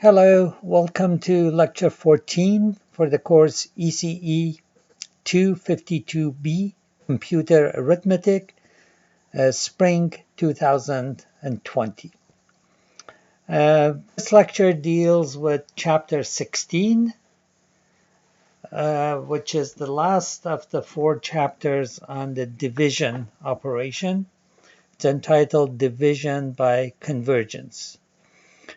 Hello, welcome to lecture 14 for the course ECE 252B, Computer Arithmetic, Spring 2020. This lecture deals with Chapter 16, which is the last of the 4 chapters on the division operation. It's entitled Division by Convergence.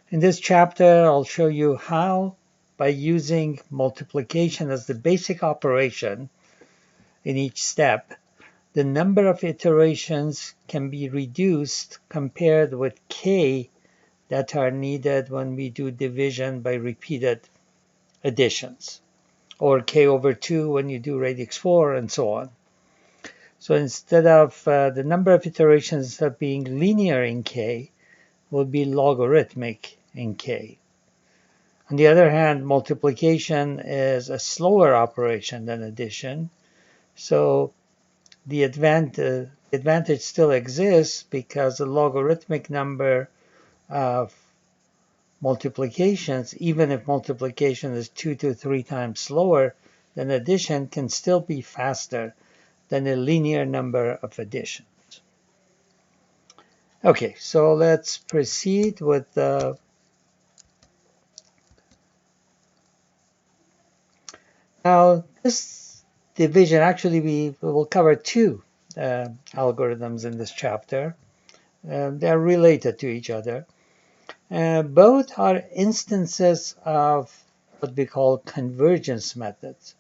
In this chapter, I'll show you how, by using multiplication as the basic operation in each step, the number of iterations can be reduced compared with k that are needed when we do division by repeated additions, or k over 2 when you do radix 4, and so on. So instead of the number of iterations of being linear in k, will be logarithmic in k. On the other hand, multiplication is a slower operation than addition, so the advantage still exists because the logarithmic number of multiplications, even if multiplication is 2 to 3 times slower than addition, can still be faster than a linear number of additions. Okay, so let's proceed with the Now, this division, actually, we will cover 2 algorithms in this chapter. They're related to each other. Both are instances of what we call convergence methods.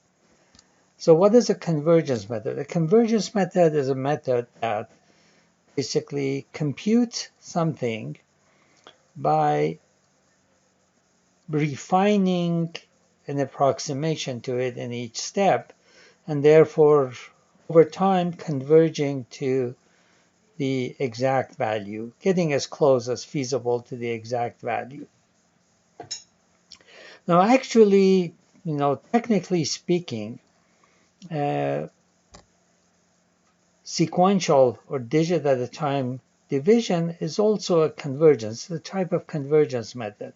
So what is a convergence method? A convergence method is a method that basically computes something by refining an approximation to it in each step, and therefore over time converging to the exact value, getting as close as feasible to the exact value. Now actually, technically speaking, sequential or digit at a time division is also a convergence, a type of convergence method.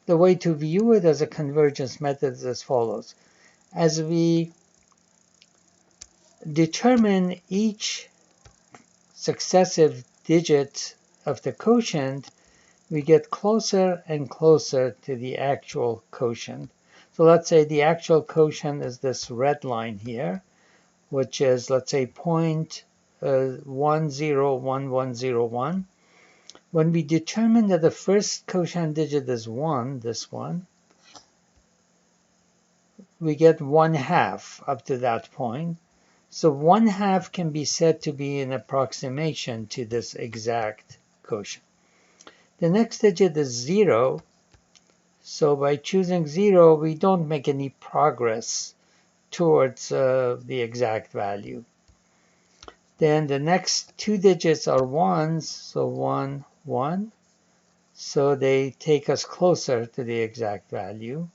The way to view it as a convergence method is as follows. As we determine each successive digit of the quotient, we get closer and closer to the actual quotient. So let's say the actual quotient is this red line here, which is, let's say, 0.101101. When we determine that the first quotient digit is 1, this one, we get 1/2 up to that point. So 1/2 can be said to be an approximation to this exact quotient. The next digit is 0. So by choosing 0, we don't make any progress towards the exact value. Then the next 2 digits are 1s, so 1, 1. So they take us closer to the exact value.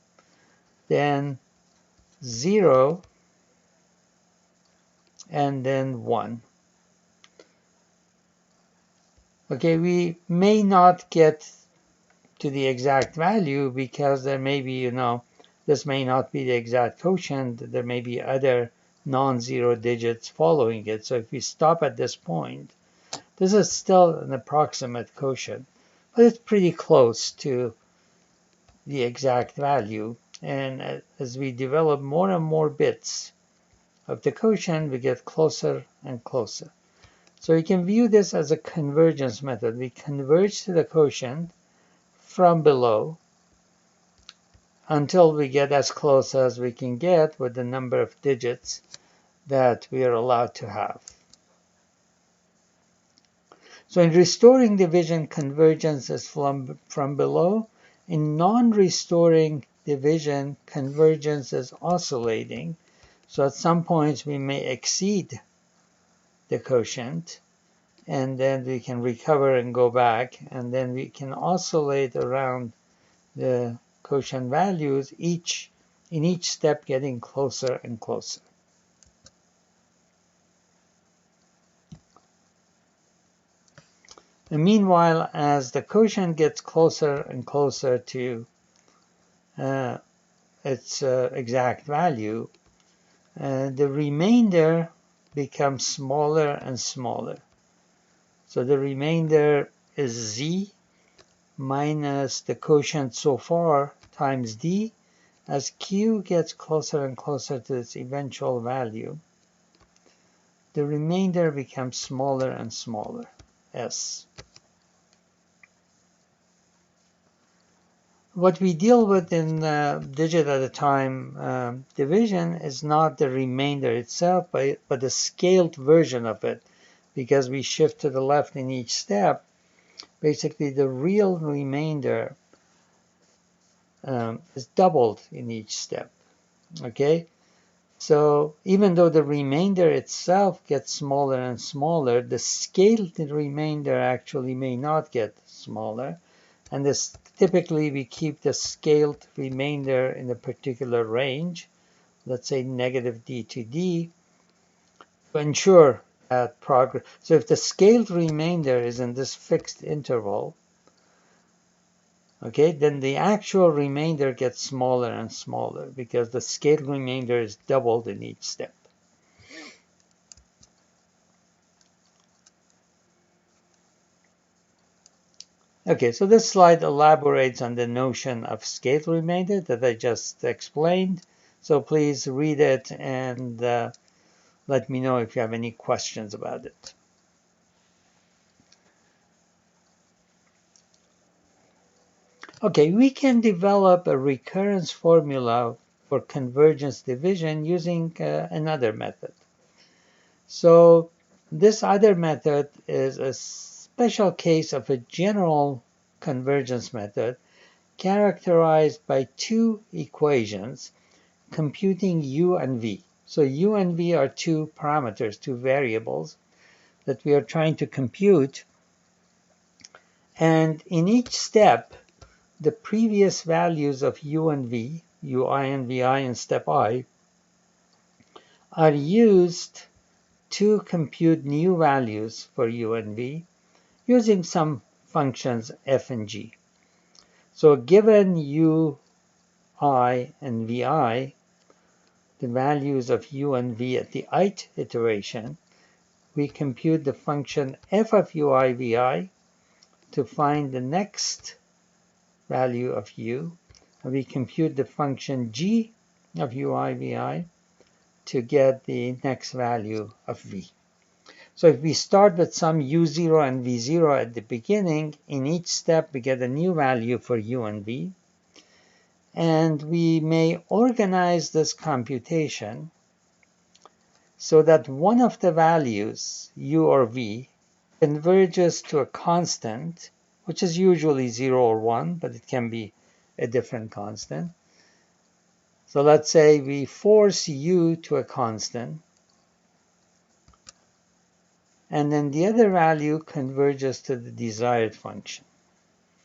Then 0, and then 1. Okay, we may not get to the exact value because there may be, this may not be the exact quotient. There may be other non-zero digits following it. So if we stop at this point, this is still an approximate quotient, but it's pretty close to the exact value. And as we develop more and more bits of the quotient, we get closer and closer. So you can view this as a convergence method. We converge to the quotient from below until we get as close as we can get with the number of digits that we are allowed to have. So in restoring division, convergence is from below. In non-restoring division, convergence is oscillating. So at some points we may exceed the quotient, and then we can recover and go back, and then we can oscillate around the quotient values, in each step getting closer and closer. And meanwhile, as the quotient gets closer and closer to its exact value, the remainder becomes smaller and smaller. So the remainder is z minus the quotient so far times d. As q gets closer and closer to its eventual value, the remainder becomes smaller and smaller, s. What we deal with in digit at a time division is not the remainder itself, but the scaled version of it. Because we shift to the left in each step, basically the real remainder is doubled in each step. Okay? So even though the remainder itself gets smaller and smaller, the scaled remainder actually may not get smaller. And this typically we keep the scaled remainder in a particular range, let's say negative d to d, to ensure that progress. So if the scaled remainder is in this fixed interval, okay, then the actual remainder gets smaller and smaller because the scaled remainder is doubled in each step. Okay, so this slide elaborates on the notion of scaled remainder that I just explained. So please read it and let me know if you have any questions about it. Okay, we can develop a recurrence formula for convergence division using another method. So this other method is a special case of a general convergence method characterized by two equations computing u and v. So u and v are two parameters, two variables that we are trying to compute. And in each step, the previous values of u and v, ui and vi in step I, are used to compute new values for u and v using some functions f and g. So given u, I, and vi, the values of u and v at the ith iteration, we compute the function f of ui vi to find the next value of u, and we compute the function g of ui vi to get the next value of v. So if we start with some u0 and v0 at the beginning, in each step we get a new value for u and v. And we may organize this computation so that one of the values, u or v, converges to a constant, which is usually 0 or 1, but it can be a different constant. So let's say we force u to a constant, and then the other value converges to the desired function.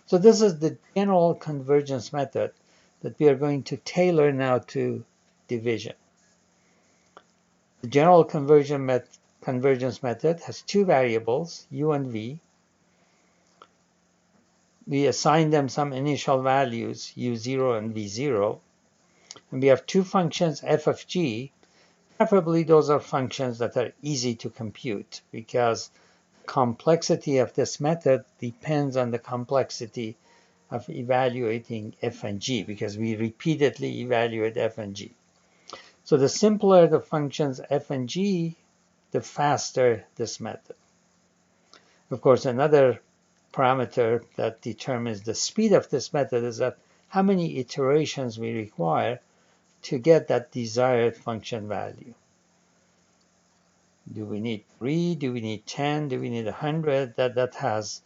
So this is the general convergence method that we are going to tailor now to division. The general convergence method has two variables, u and v. We assign them some initial values, u0 and v0. And we have two functions, f of g. Preferably those are functions that are easy to compute because the complexity of this method depends on the complexity of evaluating f and g because we repeatedly evaluate f and g. So the simpler the functions f and g, the faster this method. Of course, another parameter that determines the speed of this method is that how many iterations we require to get that desired function value. Do we need 3? Do we need 10? Do we need 100? That has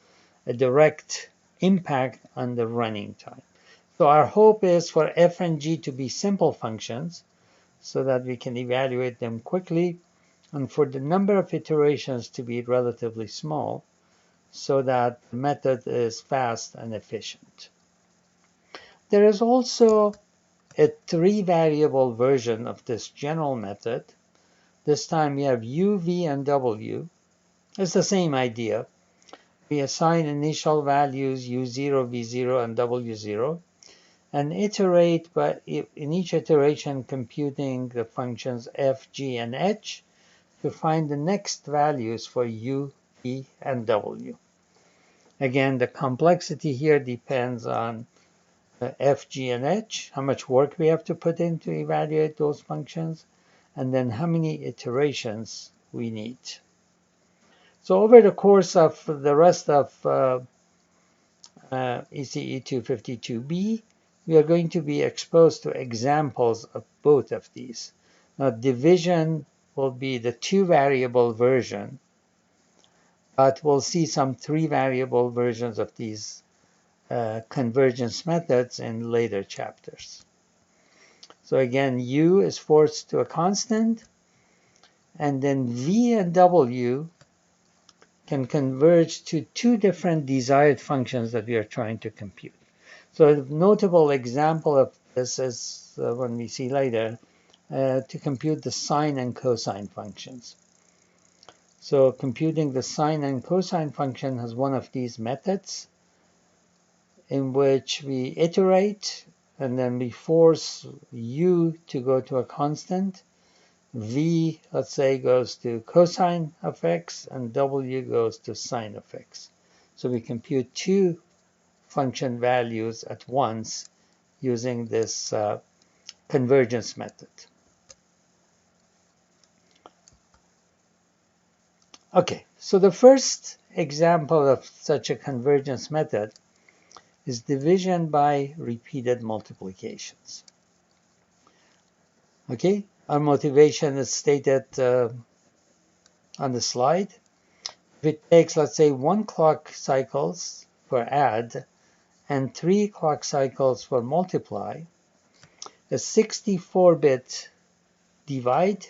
a direct impact on the running time. So our hope is for f and g to be simple functions so that we can evaluate them quickly, and for the number of iterations to be relatively small so that the method is fast and efficient. There is also a 3-variable version of this general method. This time we have u, v, and w. It's the same idea. We assign initial values U0, V0, and W0, and iterate by, in each iteration, computing the functions f, g, and h to find the next values for u, v, and w. Again, the complexity here depends on f, g, and h, how much work we have to put in to evaluate those functions, and then how many iterations we need. So over the course of the rest of ECE 252B, we are going to be exposed to examples of both of these. Now, division will be the 2-variable version, but we'll see some 3-variable versions of these convergence methods in later chapters. So again, u is forced to a constant, and then v and w can converge to two different desired functions that we are trying to compute. So a notable example of this is when we see later, to compute the sine and cosine functions. So computing the sine and cosine function has one of these methods in which we iterate and then we force u to go to a constant. V, let's say, goes to cosine of x, and w goes to sine of x. So we compute two function values at once using this convergence method. Okay, so the first example of such a convergence method is division by repeated multiplications. Okay, our motivation is stated on the slide. If it takes, let's say, 1 clock cycles for add and 3 clock cycles for multiply, a 64-bit divide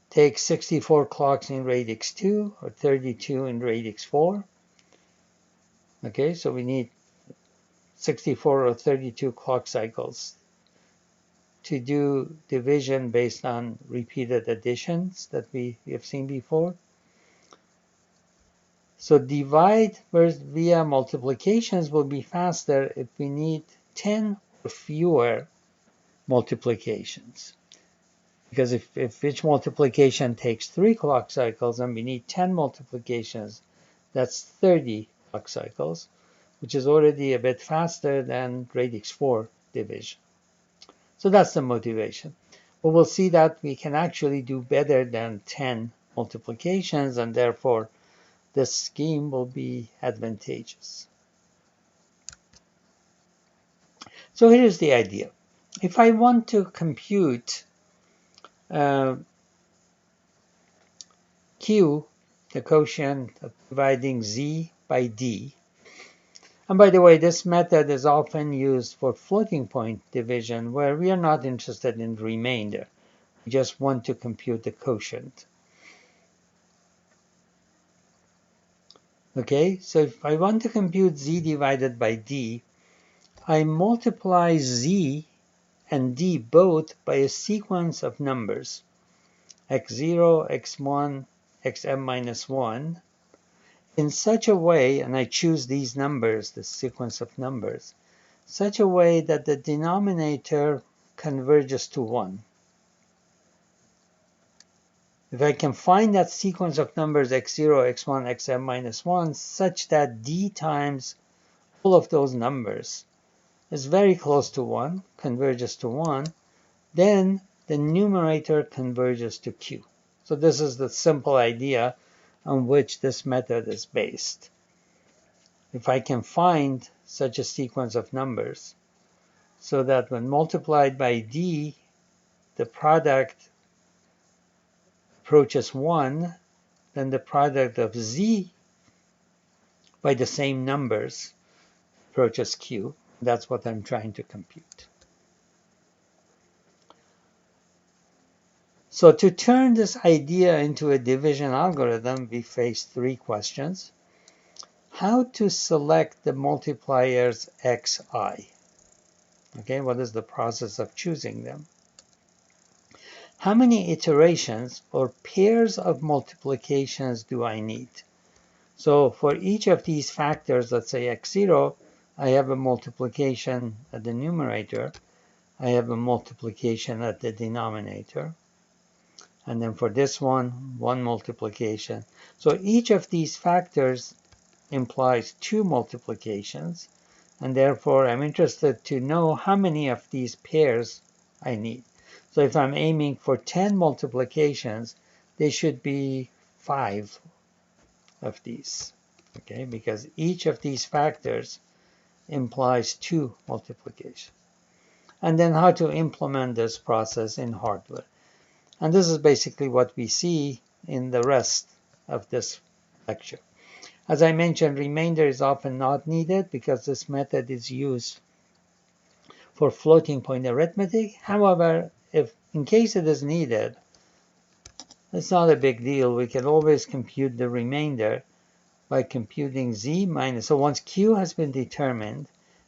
takes 64 clocks in radix 2 or 32 in radix 4. Okay, so we need 64 or 32 clock cycles to do division based on repeated additions that we have seen before. So divide via multiplications will be faster if we need 10 or fewer multiplications. Because if each multiplication takes 3 clock cycles and we need 10 multiplications, that's 30 clock cycles, which is already a bit faster than radix 4 division. So that's the motivation. But we'll see that we can actually do better than 10 multiplications, and therefore this scheme will be advantageous. So here's the idea. If I want to compute Q, the quotient of dividing Z by D, and by the way, this method is often used for floating point division where we are not interested in remainder. We just want to compute the quotient. Okay, so if I want to compute Z divided by D, I multiply Z and D both by a sequence of numbers, x0, x1, xm minus 1, in such a way, and I choose these numbers, the sequence of numbers, such a way that the denominator converges to 1. If I can find that sequence of numbers x0, x1, xm minus 1 such that d times all of those numbers is very close to 1, converges to 1, then the numerator converges to q. So this is the simple idea on which this method is based. If I can find such a sequence of numbers so that when multiplied by d, the product approaches 1, then the product of z by the same numbers approaches q. That's what I'm trying to compute. So to turn this idea into a division algorithm, we face 3 questions. How to select the multipliers xi? Okay, what is the process of choosing them? How many iterations or pairs of multiplications do I need? So for each of these factors, let's say x0, I have a multiplication at the numerator. I have a multiplication at the denominator. And then for this one multiplication. So each of these factors implies 2 multiplications. And therefore, I'm interested to know how many of these pairs I need. So if I'm aiming for 10 multiplications, they should be 5 of these, okay? Because each of these factors implies 2 multiplication. And then how to implement this process in hardware. And this is basically what we see in the rest of this lecture. As I mentioned, remainder is often not needed because this method is used for floating point arithmetic. However, if in case it is needed, it's not a big deal. We can always compute the remainder by computing z minus, so once q has been determined,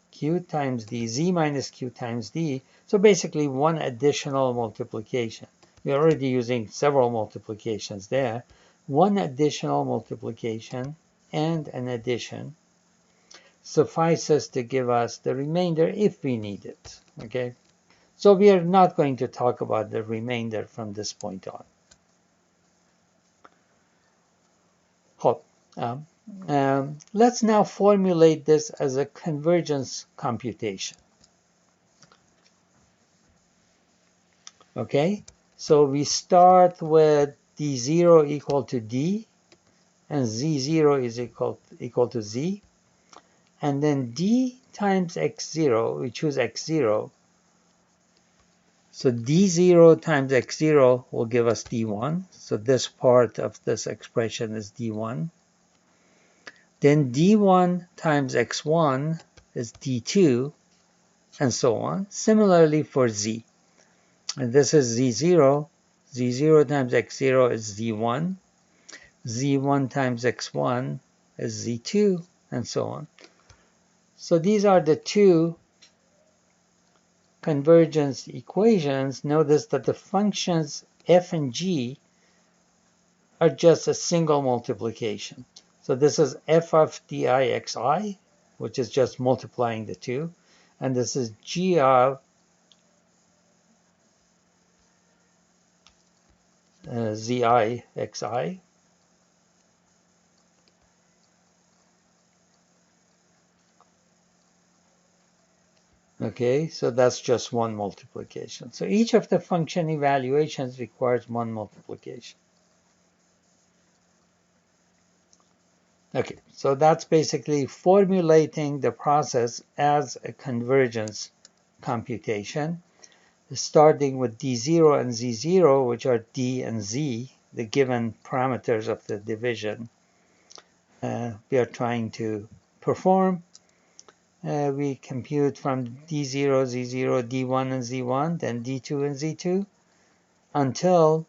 q times d, z minus q times d, so basically one additional multiplication. We're already using several multiplications there. One additional multiplication and an addition suffices to give us the remainder if we need it, okay? So we are not going to talk about the remainder from this point on. Let's now formulate this as a convergence computation. Okay, so we start with d0 equal to d, and z0 is equal to z, and then d times x0, we choose x0. So d0 times x0 will give us d1. So this part of this expression is d1. Then d1 times x1 is d2, and so on. Similarly for z. And this is z0. z0 times x0 is z1. z1 times x1 is z2, and so on. So these are the two convergence equations. Notice that the functions f and g are just a single multiplication. So this is f of dixi, which is just multiplying the two. And this is g of zixi. Okay, so that's just one multiplication. So each of the function evaluations requires one multiplication. Okay, so that's basically formulating the process as a convergence computation, starting with d0 and z0, which are d and z, the given parameters of the division we are trying to perform. We compute from d0, z0, d1 and z1, then d2 and z2, until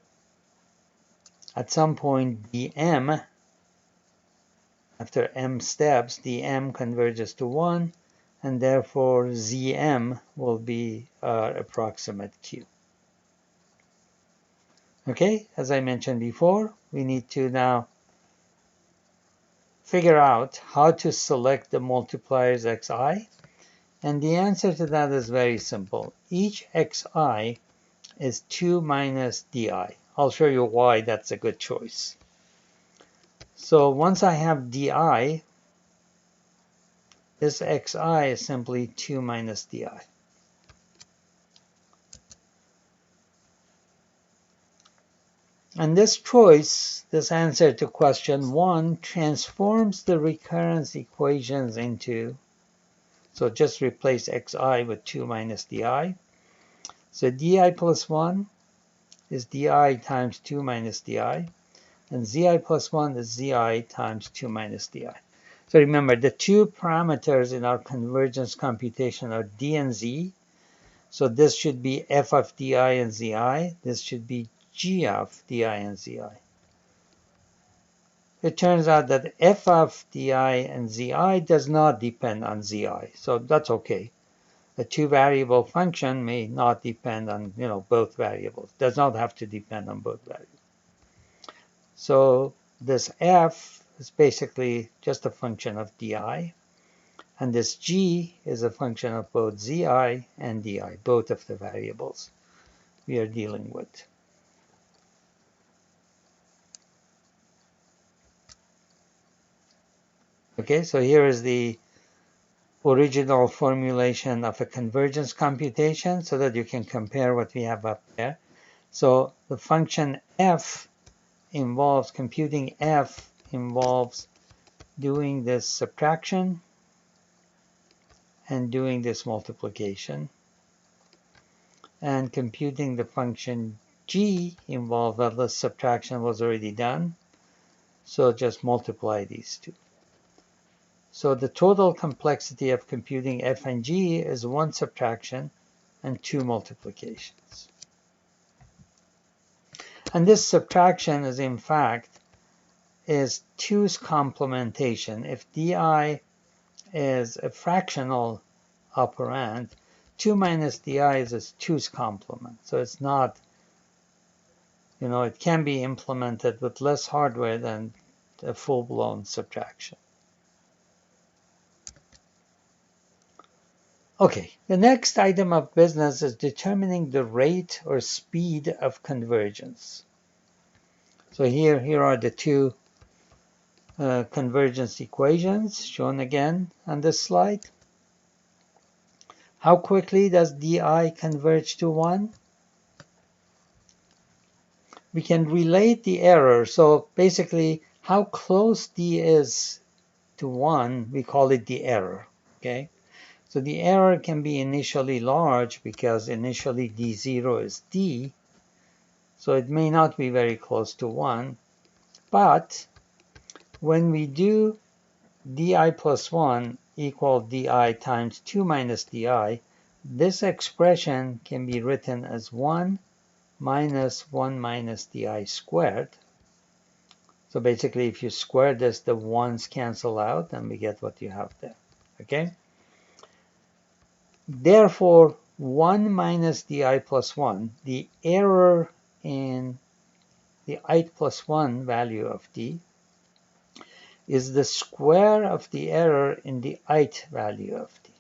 at some point dm, after m steps, dm converges to 1, and therefore zm will be our approximate q. Okay, as I mentioned before, we need to now figure out how to select the multipliers xi. And the answer to that is very simple. Each xi is 2 minus di. I'll show you why that's a good choice. So once I have di, this xi is simply 2 minus di. And this choice, this answer to question 1, transforms the recurrence equations into, so just replace xi with 2 minus di. So di plus 1 is di times 2 minus di, and zi plus 1 is zi times 2 minus di. So remember, the two parameters in our convergence computation are d and z. So this should be f of di and zi. This should be g of di and zi. It turns out that f of di and zi does not depend on zi. So that's okay. A two-variable function may not depend on both variables. Does not have to depend on both variables. So this f is basically just a function of di, and this g is a function of both zi and di, both of the variables we are dealing with. Okay, so here is the original formulation of a convergence computation so that you can compare what we have up there. So the function f involves, computing f involves doing this subtraction and doing this multiplication. And computing the function g involves, well, the subtraction was already done, so just multiply these two. So the total complexity of computing f and g is 1 subtraction and 2 multiplications. And this subtraction is, in fact, is 2's complementation. If di is a fractional operand, 2 minus di is 2's complement. So it's not, it can be implemented with less hardware than a full-blown subtraction. Okay, the next item of business is determining the rate or speed of convergence. So here are the two convergence equations shown again on this slide. How quickly does di converge to 1? We can relate the error. So basically, how close d is to 1, we call it the error. Okay. So the error can be initially large because initially d0 is d, so it may not be very close to 1. But when we do di plus 1 equal di times 2 minus di, this expression can be written as 1 minus 1 minus di squared. So basically, if you square this, the 1's cancel out, and we get what you have there. Okay? Therefore, 1 minus di plus 1, the error in the ith plus 1 value of d, is the square of the error in the ith value of d.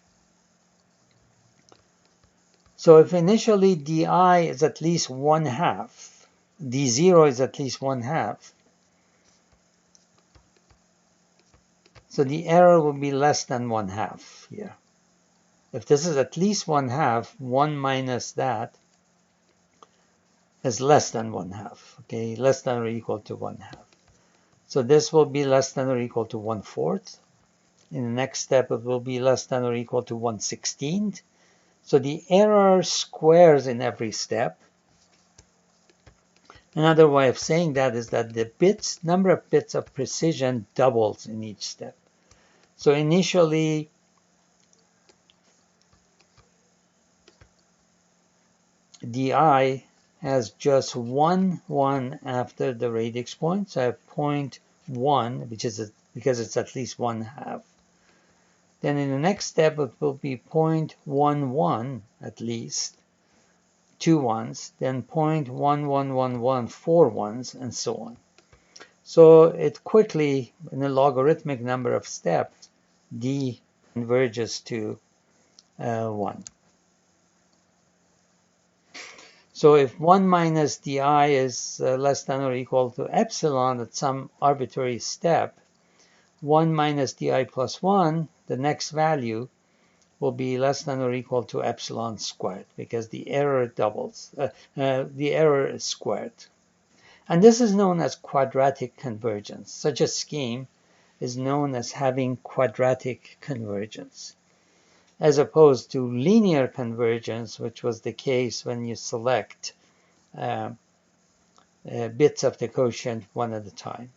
So if initially di is at least 1/2, d0 is at least 1/2, so the error will be less than 1/2 here. If this is at least 1/2, 1 minus that is less than 1/2, okay, less than or equal to 1/2. So this will be less than or equal to 1/4. In the next step, it will be less than or equal to 1/16. So the error squares in every step. Another way of saying that is that the number of bits of precision doubles in each step. So initially, di has just 1 after the radix point. So I have 0.1, which is because it's at least 1/2. Then in the next step, it will be 0.11 at least, 2 1s, then 0.1111, 4 1s, and so on. So it quickly, in a logarithmic number of steps, d converges to 1. So if 1 minus di is less than or equal to epsilon at some arbitrary step, 1 minus di plus 1, the next value, will be less than or equal to epsilon squared because the error doubles. The error is squared. And this is known as quadratic convergence. Such a scheme is known as having quadratic convergence, as opposed to linear convergence, which was the case when you select bits of the quotient one at a time.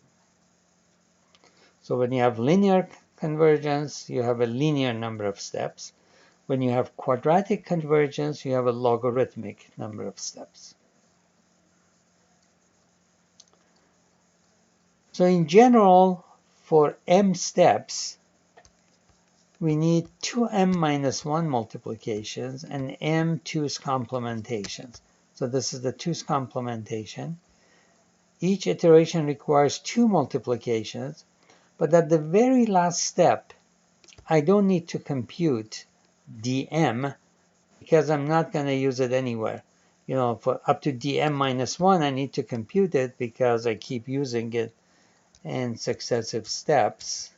So when you have linear convergence, you have a linear number of steps. When you have quadratic convergence, you have a logarithmic number of steps. So in general, for m steps, we need 2m minus 1 multiplications and m 2's complementations. So this is the 2's complementation. Each iteration requires 2 multiplications. But at the very last step, I don't need to compute dm because I'm not going to use it anywhere. For up to dm minus 1, I need to compute it because I keep using it in successive steps.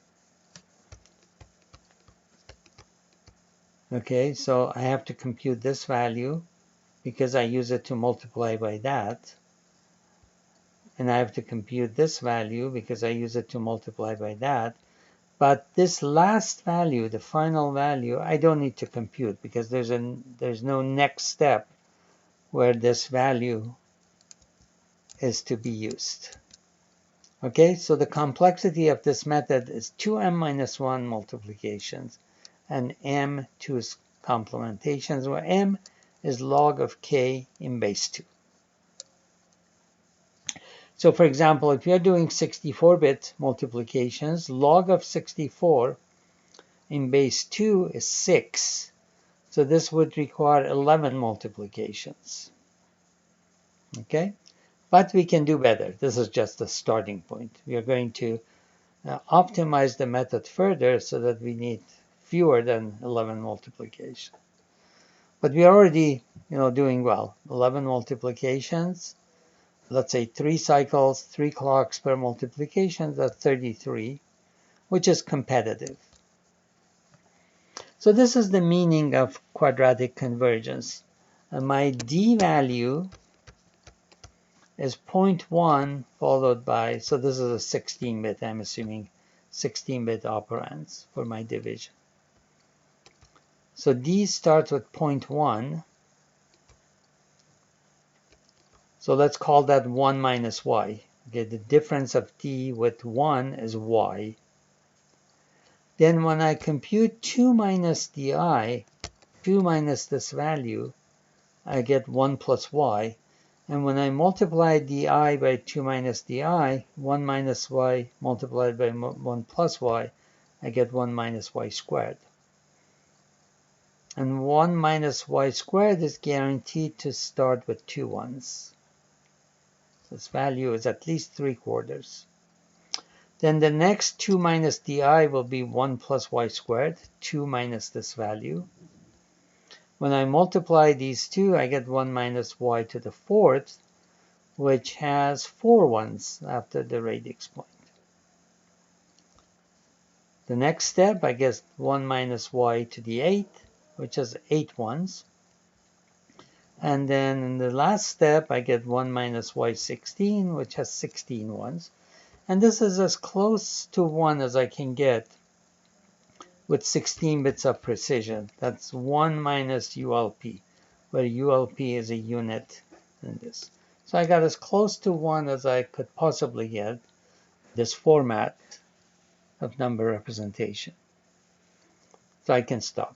Okay, so I have to compute this value because I use it to multiply by that. And I have to compute this value because I use it to multiply by that. But this last value, the final value, I don't need to compute because there's no next step where this value is to be used. Okay, so the complexity of this method is 2m minus 1 multiplications and m 2 complementations, where m is log of k in base 2. So for example, if you're doing 64-bit multiplications, log of 64 in base 2 is 6. So this would require 11 multiplications. Okay, but we can do better. This is just a starting point. We are going to optimize the method further so that we need fewer than 11 multiplications. But we are already, doing well. 11 multiplications, let's say 3 cycles, 3 clocks per multiplication, that's 33, which is competitive. So this is the meaning of quadratic convergence. My d value is 0.1 followed by, so this is a 16-bit, I'm assuming 16-bit operands for my division. So d starts with 0.1. So let's call that 1 minus y. Okay, the difference of d with 1 is y. Then when I compute 2 minus di, 2 minus this value, I get 1 plus y. And when I multiply di by 2 minus di, 1 minus y multiplied by 1 plus y, I get 1 minus y squared. And 1 minus y squared is guaranteed to start with 2 ones. This value is at least 3/4. Then the next 2 minus di will be 1 plus y squared, 2 minus this value. When I multiply these two, I get 1 minus y to the 4th, which has 4 ones after the radix point. The next step, I get 1 minus y to the 8th, which has 8 ones. And then in the last step, I get 1 minus y16, which has 16 ones. And this is as close to 1 as I can get with 16 bits of precision. That's 1 minus ULP, where ULP is a unit in this. So I got as close to 1 as I could possibly get this format of number representation. So I can stop.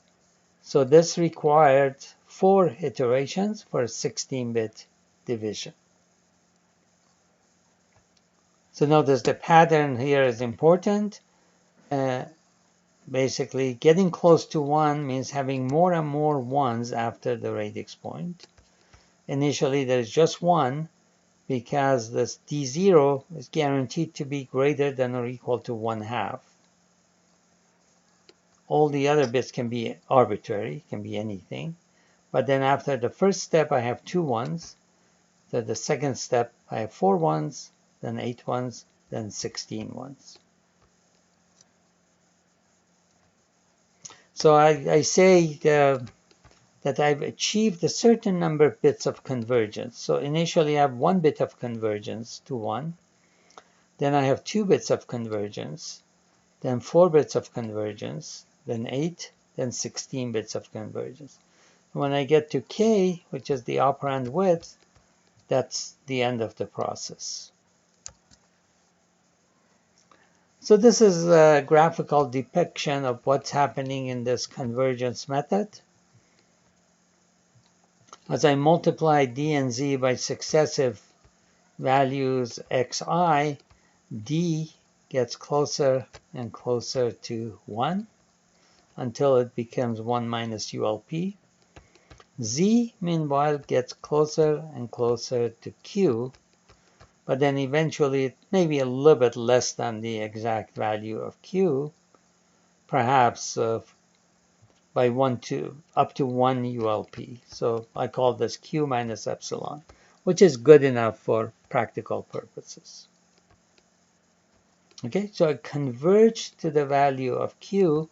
So this required 4 iterations for a 16-bit division. So notice the pattern here is important. Basically, getting close to 1 means having more and more ones after the radix point. Initially, there's just 1 because this d0 is guaranteed to be greater than or equal to 1/2. All the other bits can be arbitrary, can be anything. But then after the first step, I have 2 ones. Then the second step, I have 4 ones, then 8 ones, then 16 ones. So I say that I've achieved a certain number of bits of convergence. So initially I have 1 bit of convergence to 1. Then I have 2 bits of convergence. Then 4 bits of convergence. Then 8. Then 16 bits of convergence. When I get to k, which is the operand width, that's the end of the process. So this is a graphical depiction of what's happening in this convergence method. As I multiply d and z by successive values xi, d gets closer and closer to 1 until it becomes 1 minus ULP. Z, meanwhile, gets closer and closer to q, but then eventually it may be a little bit less than the exact value of Q, perhaps by up to 1 ULP. So I call this Q minus epsilon, which is good enough for practical purposes. Okay, so I converge to the value of Q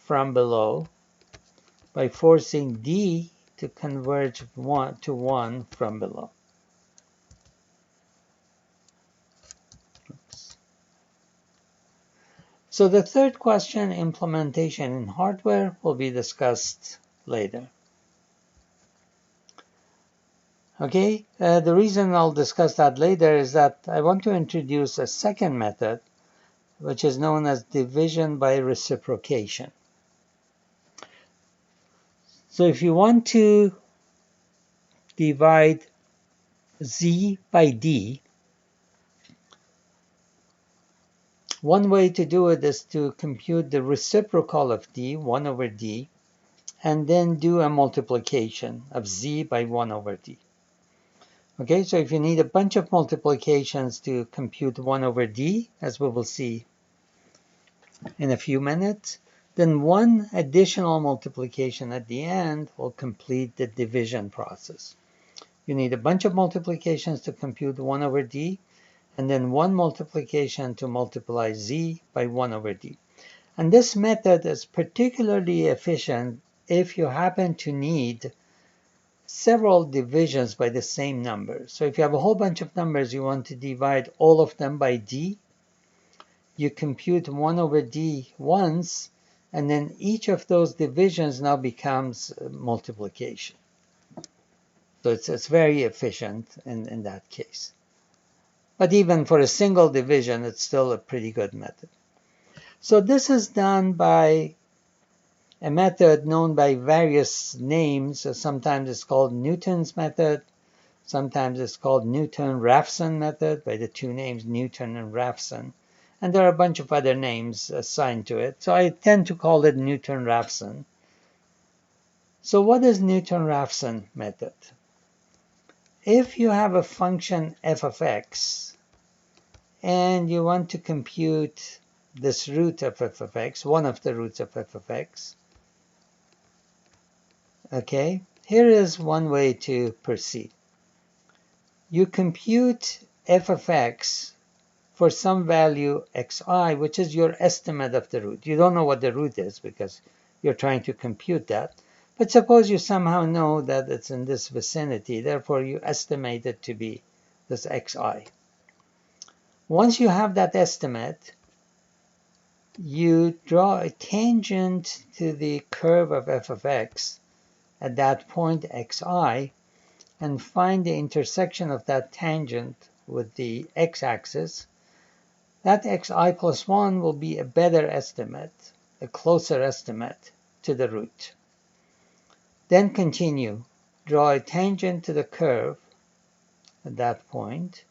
from below by forcing D to converge to 1 from below. Oops. So the third question, implementation in hardware, will be discussed later. Okay, the reason I'll discuss that later is that I want to introduce a second method, which is known as division by reciprocation. So if you want to divide Z by D, one way to do it is to compute the reciprocal of D, 1 over D, and then do a multiplication of Z by 1 over D. Okay, so if you need a bunch of multiplications to compute 1 over D, as we will see in a few minutes, then one additional multiplication at the end will complete the division process. You need a bunch of multiplications to compute 1 over D, and then one multiplication to multiply Z by 1 over D. And this method is particularly efficient if you happen to need several divisions by the same number. So if you have a whole bunch of numbers, you want to divide all of them by D, you compute 1 over D once, and then each of those divisions now becomes multiplication. So it's very efficient in that case. But even for a single division, it's still a pretty good method. So this is done by a method known by various names. So sometimes it's called Newton's method. Sometimes it's called Newton-Raphson method, by the two names Newton and Raphson. And there are a bunch of other names assigned to it. So I tend to call it Newton-Raphson. So what is Newton-Raphson method? If you have a function f of x, and you want to compute this root of f of x, one of the roots of f of x, okay, here is one way to proceed. You compute f of x for some value xi, which is your estimate of the root. You don't know what the root is because you're trying to compute that. But suppose you somehow know that it's in this vicinity, therefore you estimate it to be this xi. Once you have that estimate, you draw a tangent to the curve of f of x at that point xi, and find the intersection of that tangent with the x-axis. That xi plus 1 will be a better estimate, a closer estimate to the root. Then continue. Draw a tangent to the curve at that point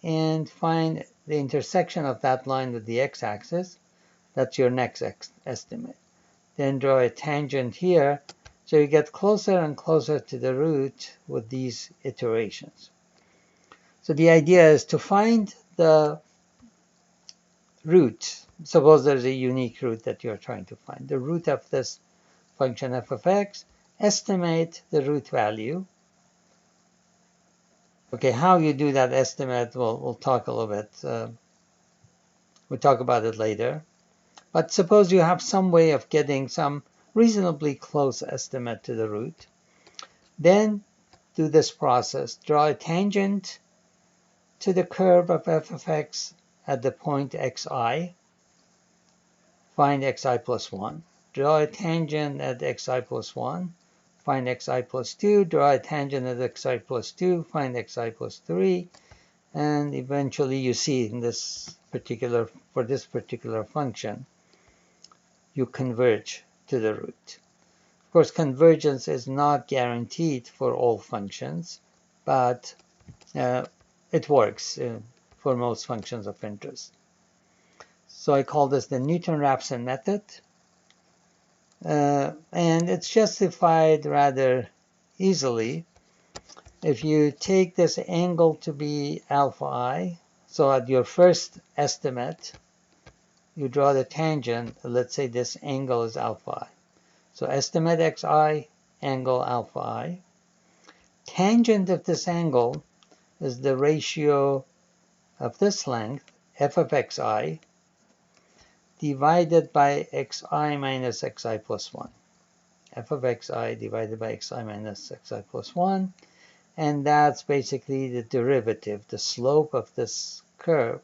and find the intersection of that line with the x-axis. That's your next estimate. Then draw a tangent here, so you get closer and closer to the root with these iterations. So the idea is to find the root. Suppose there's a unique root that you're trying to find. The root of this function f of x, estimate the root value. Okay, how you do that estimate, we'll talk a little bit. We'll talk about it later. But suppose you have some way of getting some reasonably close estimate to the root. Then do this process. Draw a tangent to the curve of f of x at the point xi. Find xi plus 1. Draw a tangent at xi plus 1. Find xi plus 2. Draw a tangent at xi plus 2. Find xi plus 3. And eventually you see in this particular, for this particular function, you converge to the root. Of course, convergence is not guaranteed for all functions, but it works for most functions of interest. So I call this the Newton-Raphson method. And it's justified rather easily if you take this angle to be alpha I, so at your first estimate, you draw the tangent. Let's say this angle is alpha I. So estimate xi, angle alpha I. Tangent of this angle is the ratio of this length, f of xi, divided by xi minus xi plus 1. F of xi divided by xi minus xi plus 1. And that's basically the derivative. The slope of this curve,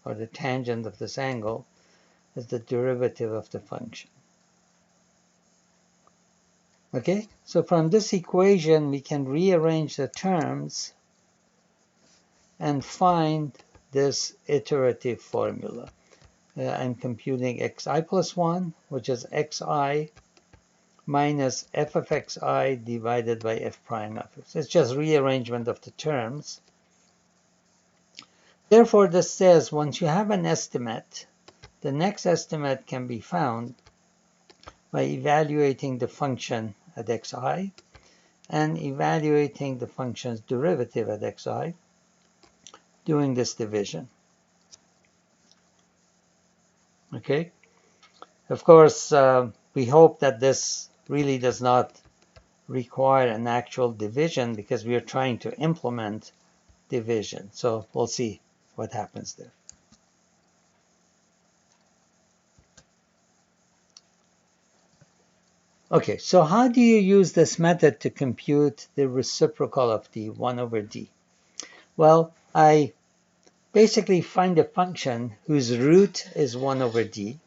or the tangent of this angle, is the derivative of the function. Okay, so from this equation, we can rearrange the terms and find this iterative formula. I'm computing xi plus 1, which is xi minus f of xi divided by f prime of x. It's just rearrangement of the terms. Therefore, this says once you have an estimate, the next estimate can be found by evaluating the function at xi and evaluating the function's derivative at xi, doing this division. Okay? Of course, we hope that this really does not require an actual division because we are trying to implement division. So we'll see what happens there. Okay, so how do you use this method to compute the reciprocal of d, 1 over d? Well, I basically find a function whose root is 1 over d.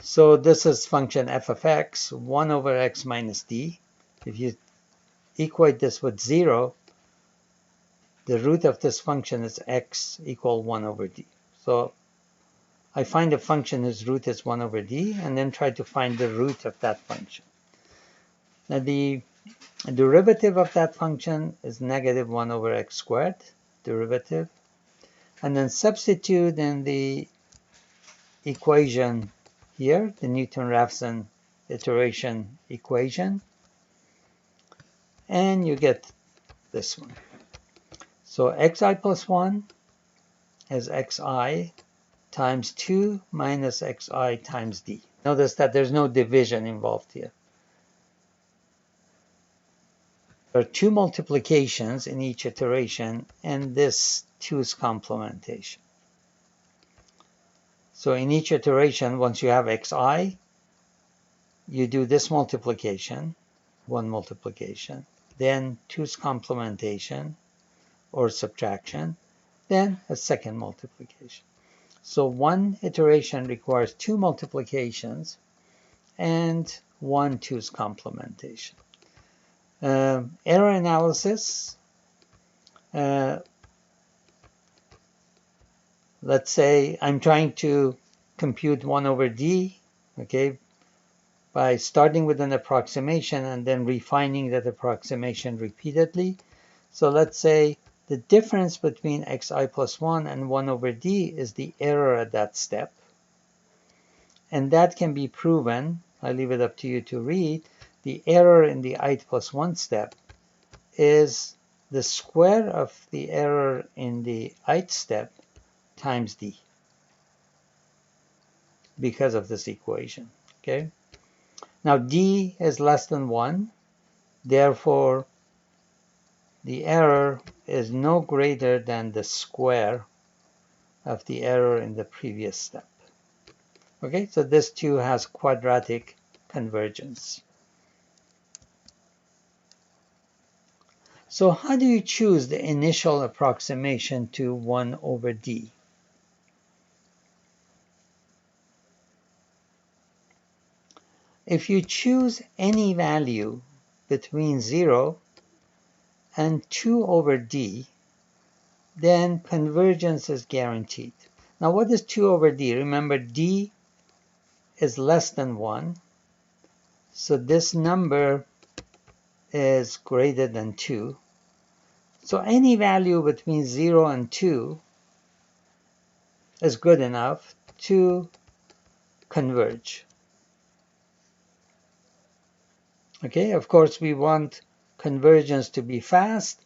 So this is function f of x, 1 over x minus d. If you equate this with 0, the root of this function is x equal 1 over d. So I find a function whose root is 1 over d, and then try to find the root of that function. Now the derivative of that function is negative 1 over x squared, derivative. And then substitute in the equation here, the Newton-Raphson iteration equation, and you get this one. So xi plus 1 is xi times 2 minus xi times d. Notice that there's no division involved here. There are two multiplications in each iteration, and this 2's complementation. So in each iteration, once you have xi, you do this multiplication, one multiplication, then 2's complementation or subtraction, then a second multiplication. So one iteration requires two multiplications and one 2's complementation. Error analysis. Let's say I'm trying to compute 1 over d, okay, by starting with an approximation and then refining that approximation repeatedly. So let's say the difference between xi plus 1 and 1 over d is the error at that step. And that can be proven. I leave it up to you to read. The error in the I plus 1 step is the square of the error in the ith step times d because of this equation. Okay. Now d is less than 1. Therefore, the error is no greater than the square of the error in the previous step. Okay, so this too has quadratic convergence. So how do you choose the initial approximation to 1 over d? If you choose any value between 0 and 2 over d, then convergence is guaranteed. Now what is 2 over d? Remember, d is less than 1. So this number is greater than 2. So any value between 0 and 2 is good enough to converge. Okay, of course we want convergence to be fast,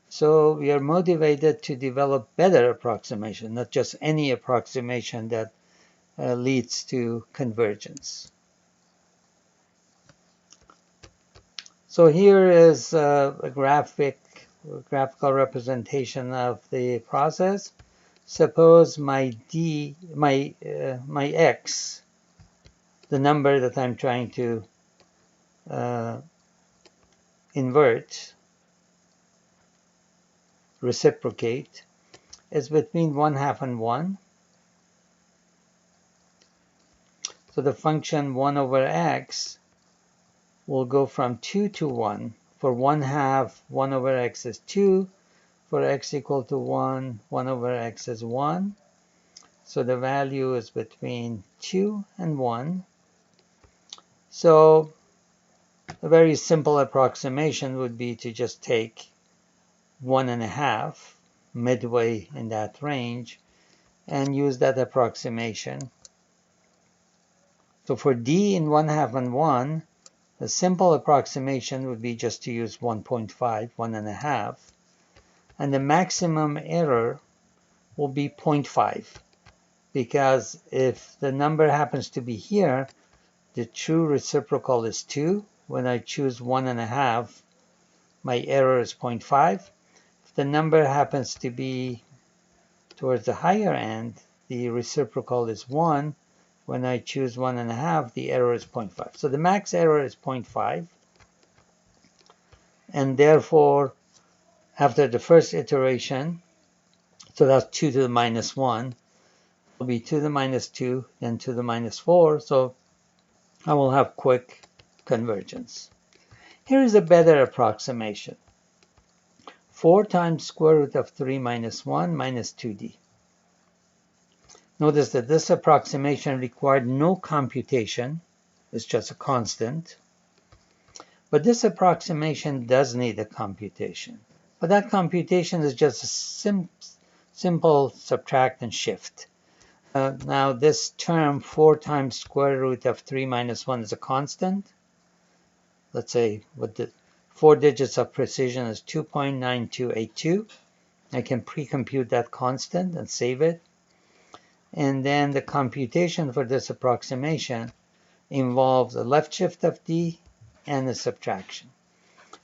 so we are motivated to develop better approximation, not just any approximation that leads to convergence. So here is a graphical representation of the process. Suppose my x, the number that I'm trying to invert, reciprocate, is between 1/2 and 1. So the function 1 over x will go from 2 to 1. For 1/2, 1 over x is 2. For x equal to 1, 1 over x is 1. So the value is between 2 and 1. So a very simple approximation would be to just take 1.5, midway in that range, and use that approximation. So for d in 1/2 and 1, the simple approximation would be just to use 1.5, 1.5, and the maximum error will be 0.5, because if the number happens to be here, the true reciprocal is 2. When I choose 1.5, my error is 0.5. If the number happens to be towards the higher end, the reciprocal is 1. When I choose 1.5, the error is 0.5. So the max error is 0.5. And therefore, after the first iteration, so that's 2 to the minus 1, will be 2 to the minus 2, then 2 to the minus 4. So I will have quick convergence. Here is a better approximation. 4 times square root of 3 minus 1 minus 2d. Notice that this approximation required no computation. It's just a constant. But this approximation does need a computation. But that computation is just a simple subtract and shift. Now this term 4 times square root of 3 minus 1 is a constant. Let's say with the 4 digits of precision is 2.9282. I can pre-compute that constant and save it. And then the computation for this approximation involves a left shift of d and a subtraction.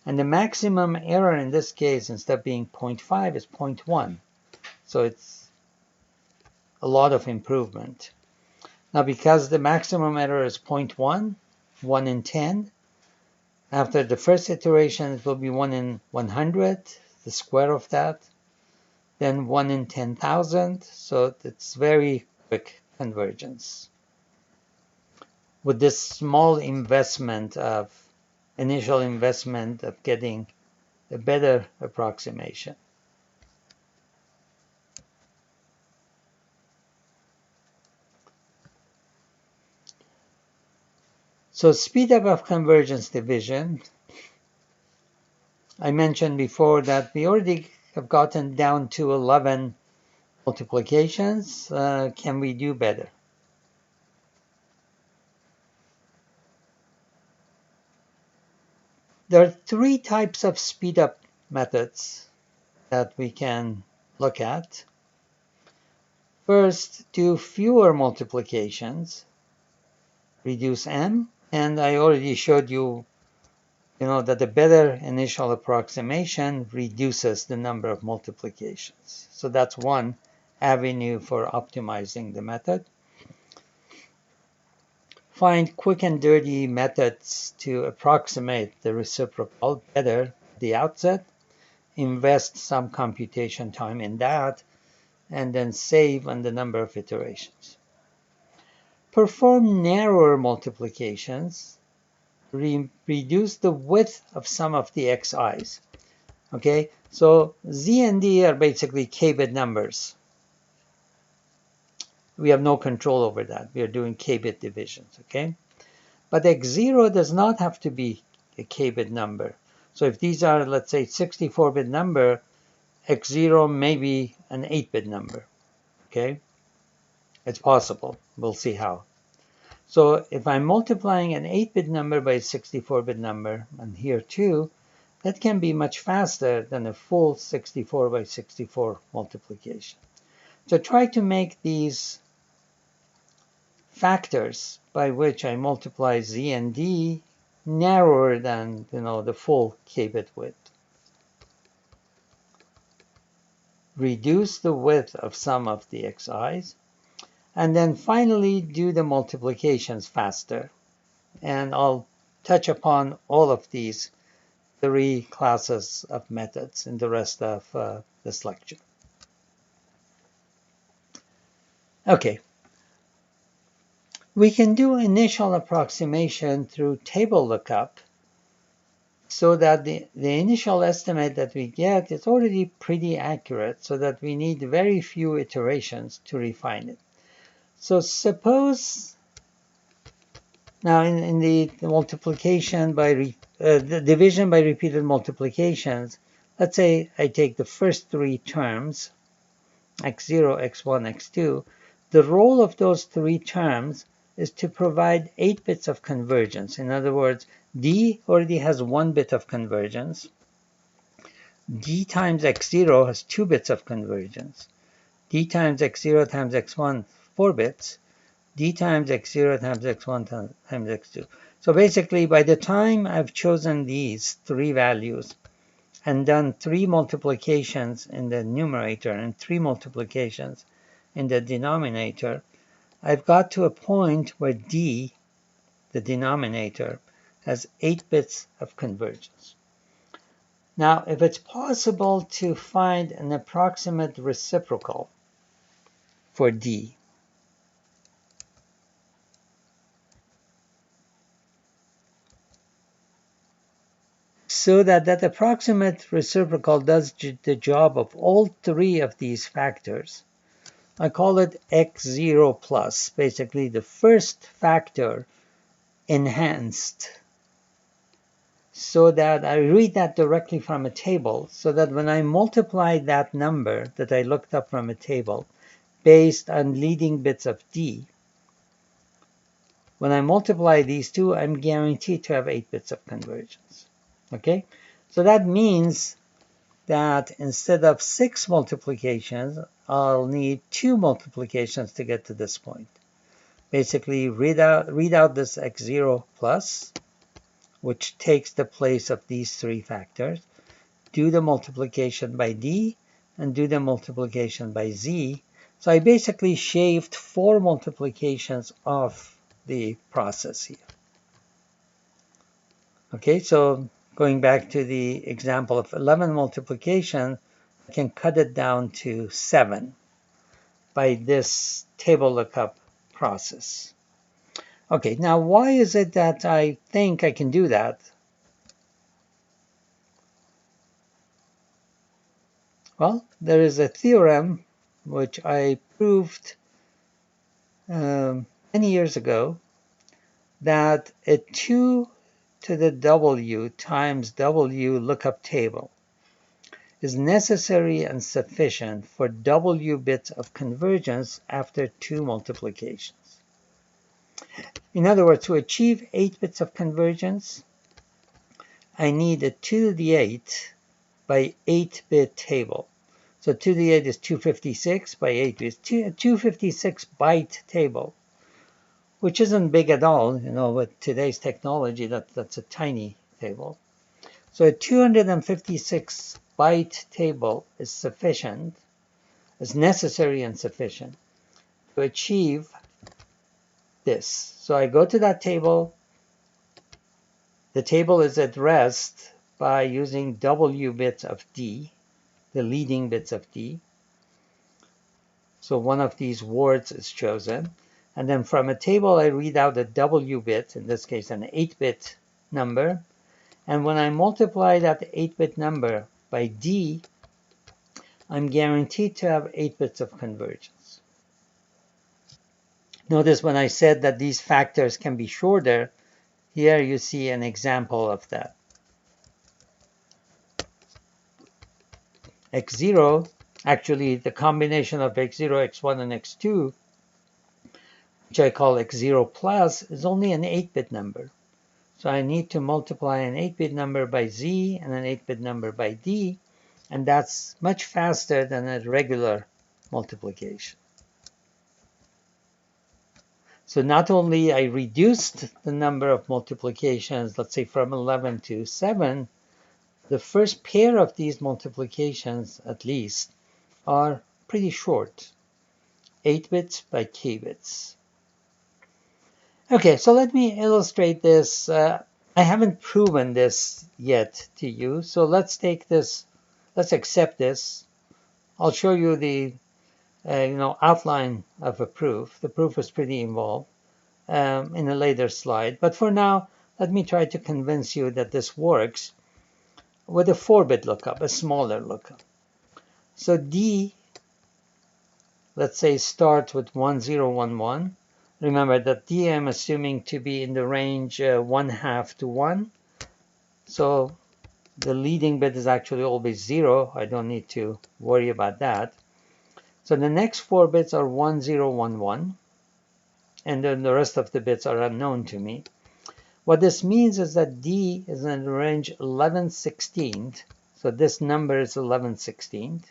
And the maximum error in this case, instead of being 0.5, is 0.1. So it's a lot of improvement. Now, because the maximum error is 0.1, 1 in 10, after the first iteration, it will be 1 in 100, the square of that, then 1 in 10,000. So it's very quick convergence. With this small investment of initial investment of getting a better approximation. So speed up of convergence division. I mentioned before that we already have gotten down to 11 multiplications. Can we do better? There are 3 types of speed up methods that we can look at. First, do fewer multiplications, reduce m, and I already showed you, that the better initial approximation reduces the number of multiplications. So that's one avenue for optimizing the method. Find quick and dirty methods to approximate the reciprocal better at the outset. Invest some computation time in that, and then save on the number of iterations. Perform narrower multiplications. Reduce the width of some of the xi's. Okay, so z and d are basically k-bit numbers. We have no control over that. We are doing k-bit divisions, okay? But x0 does not have to be a k-bit number. So if these are, let's say, 64-bit number, x0 may be an 8-bit number, okay? It's possible. We'll see how. So if I'm multiplying an 8-bit number by a 64-bit number, and here too, that can be much faster than a full 64 by 64 multiplication. So try to make these factors by which I multiply z and d narrower than the full k-bit width. Reduce the width of some of the xi's, and then finally do the multiplications faster. And I'll touch upon all of these 3 classes of methods in the rest of this lecture. Okay. We can do initial approximation through table lookup so that the initial estimate that we get is already pretty accurate, so that we need very few iterations to refine it. So suppose now in the multiplication by the division by repeated multiplications, let's say I take the first 3 terms, x0, x1, x2. The role of those 3 terms is to provide 8 bits of convergence. In other words, d already has 1 bit of convergence. D times x0 has 2 bits of convergence. D times x0 times x1, 4 bits. D times x0 times x1 times x2. So basically, by the time I've chosen these 3 values and done 3 multiplications in the numerator and 3 multiplications in the denominator, I've got to a point where d, the denominator, has 8 bits of convergence. Now, if it's possible to find an approximate reciprocal for d, so that that approximate reciprocal does the job of all 3 of these factors, I call it x0 plus, basically the first factor enhanced, so that I read that directly from a table, so that when I multiply that number that I looked up from a table based on leading bits of d, when I multiply these two, I'm guaranteed to have 8 bits of convergence. Okay, so that means that instead of 6 multiplications, I'll need 2 multiplications to get to this point. Basically, read out this x0 plus, which takes the place of these 3 factors, do the multiplication by d, and do the multiplication by z. So I basically shaved 4 multiplications off the process here. Okay, so going back to the example of 11 multiplication, I can cut it down to 7 by this table lookup process. Okay, now why is it that I think I can do that? Well, there is a theorem which I proved many years ago, that a 2 to the w times w lookup table is necessary and sufficient for w bits of convergence after 2 multiplications. In other words, to achieve 8 bits of convergence, I need a 2 to the 8 by 8-bit table. So 2 to the 8 is 256 by 8 is 256 byte table, which isn't big at all. With today's technology, that's a tiny table. So a 256 byte table is sufficient, is necessary and sufficient to achieve this. So I go to that table. The table is at rest by using w bits of d, the leading bits of d. So one of these words is chosen. And then from a table, I read out a w bit, in this case an 8-bit number. And when I multiply that 8-bit number by d, I'm guaranteed to have 8 bits of convergence. Notice when I said that these factors can be shorter, here you see an example of that. x0, actually the combination of x0, x1, and x2, which I call x0 plus, is only an 8-bit number. So I need to multiply an 8-bit number by Z and an 8-bit number by D, and that's much faster than a regular multiplication. So not only I reduced the number of multiplications, let's say from 11 to 7, the first pair of these multiplications, at least, are pretty short, 8 bits by k bits. Okay, so let me illustrate this. I haven't proven this yet to you, so let's take this, let's accept this. I'll show you the outline of a proof. The proof is pretty involved in a later slide, but for now, let me try to convince you that this works with a 4-bit lookup, a smaller lookup. So D, let's say, starts with 1011. Remember that D I'm assuming to be in the range 1/2 to 1. So the leading bit is actually always 0. I don't need to worry about that. So the next 4 bits are 1011. And then the rest of the bits are unknown to me. What this means is that D is in the range 11/16. So this number is 11/16.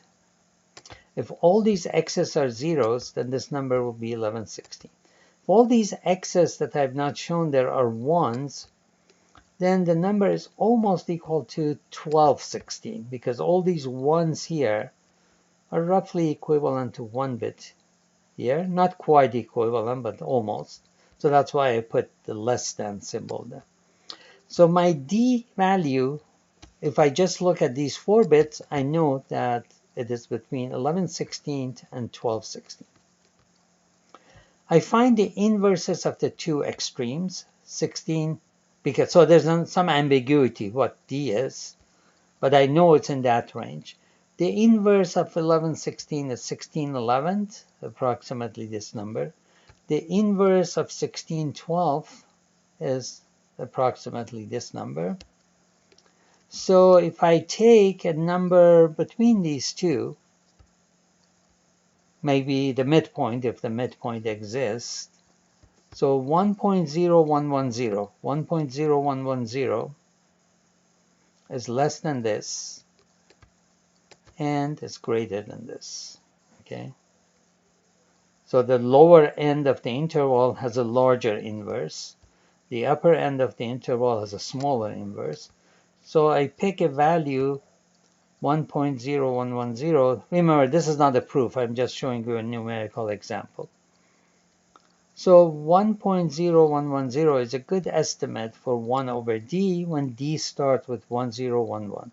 If all these x's are zeros, then this number will be 11/16. If all these x's that I've not shown there are ones, then the number is almost equal to 12/16, because all these ones here are roughly equivalent to 1 bit here. Not quite equivalent, but almost. So that's why I put the less than symbol there. So my D value, if I just look at these 4 bits, I know that it is between 11/16 and 12/16. I find the inverses of the two extremes, 16, because so there's some ambiguity what D is, but I know it's in that range. The inverse of 11/16 is 16/11, approximately this number. The inverse of 16/12 is approximately this number. So if I take a number between these two, maybe the midpoint, if the midpoint exists, so 1.0110, 1.0110 is less than this, and it's greater than this, okay? So the lower end of the interval has a larger inverse. The upper end of the interval has a smaller inverse. So I pick a value 1.0110. Remember, this is not a proof. I'm just showing you a numerical example. So 1.0110 is a good estimate for 1 over D when D starts with 1011.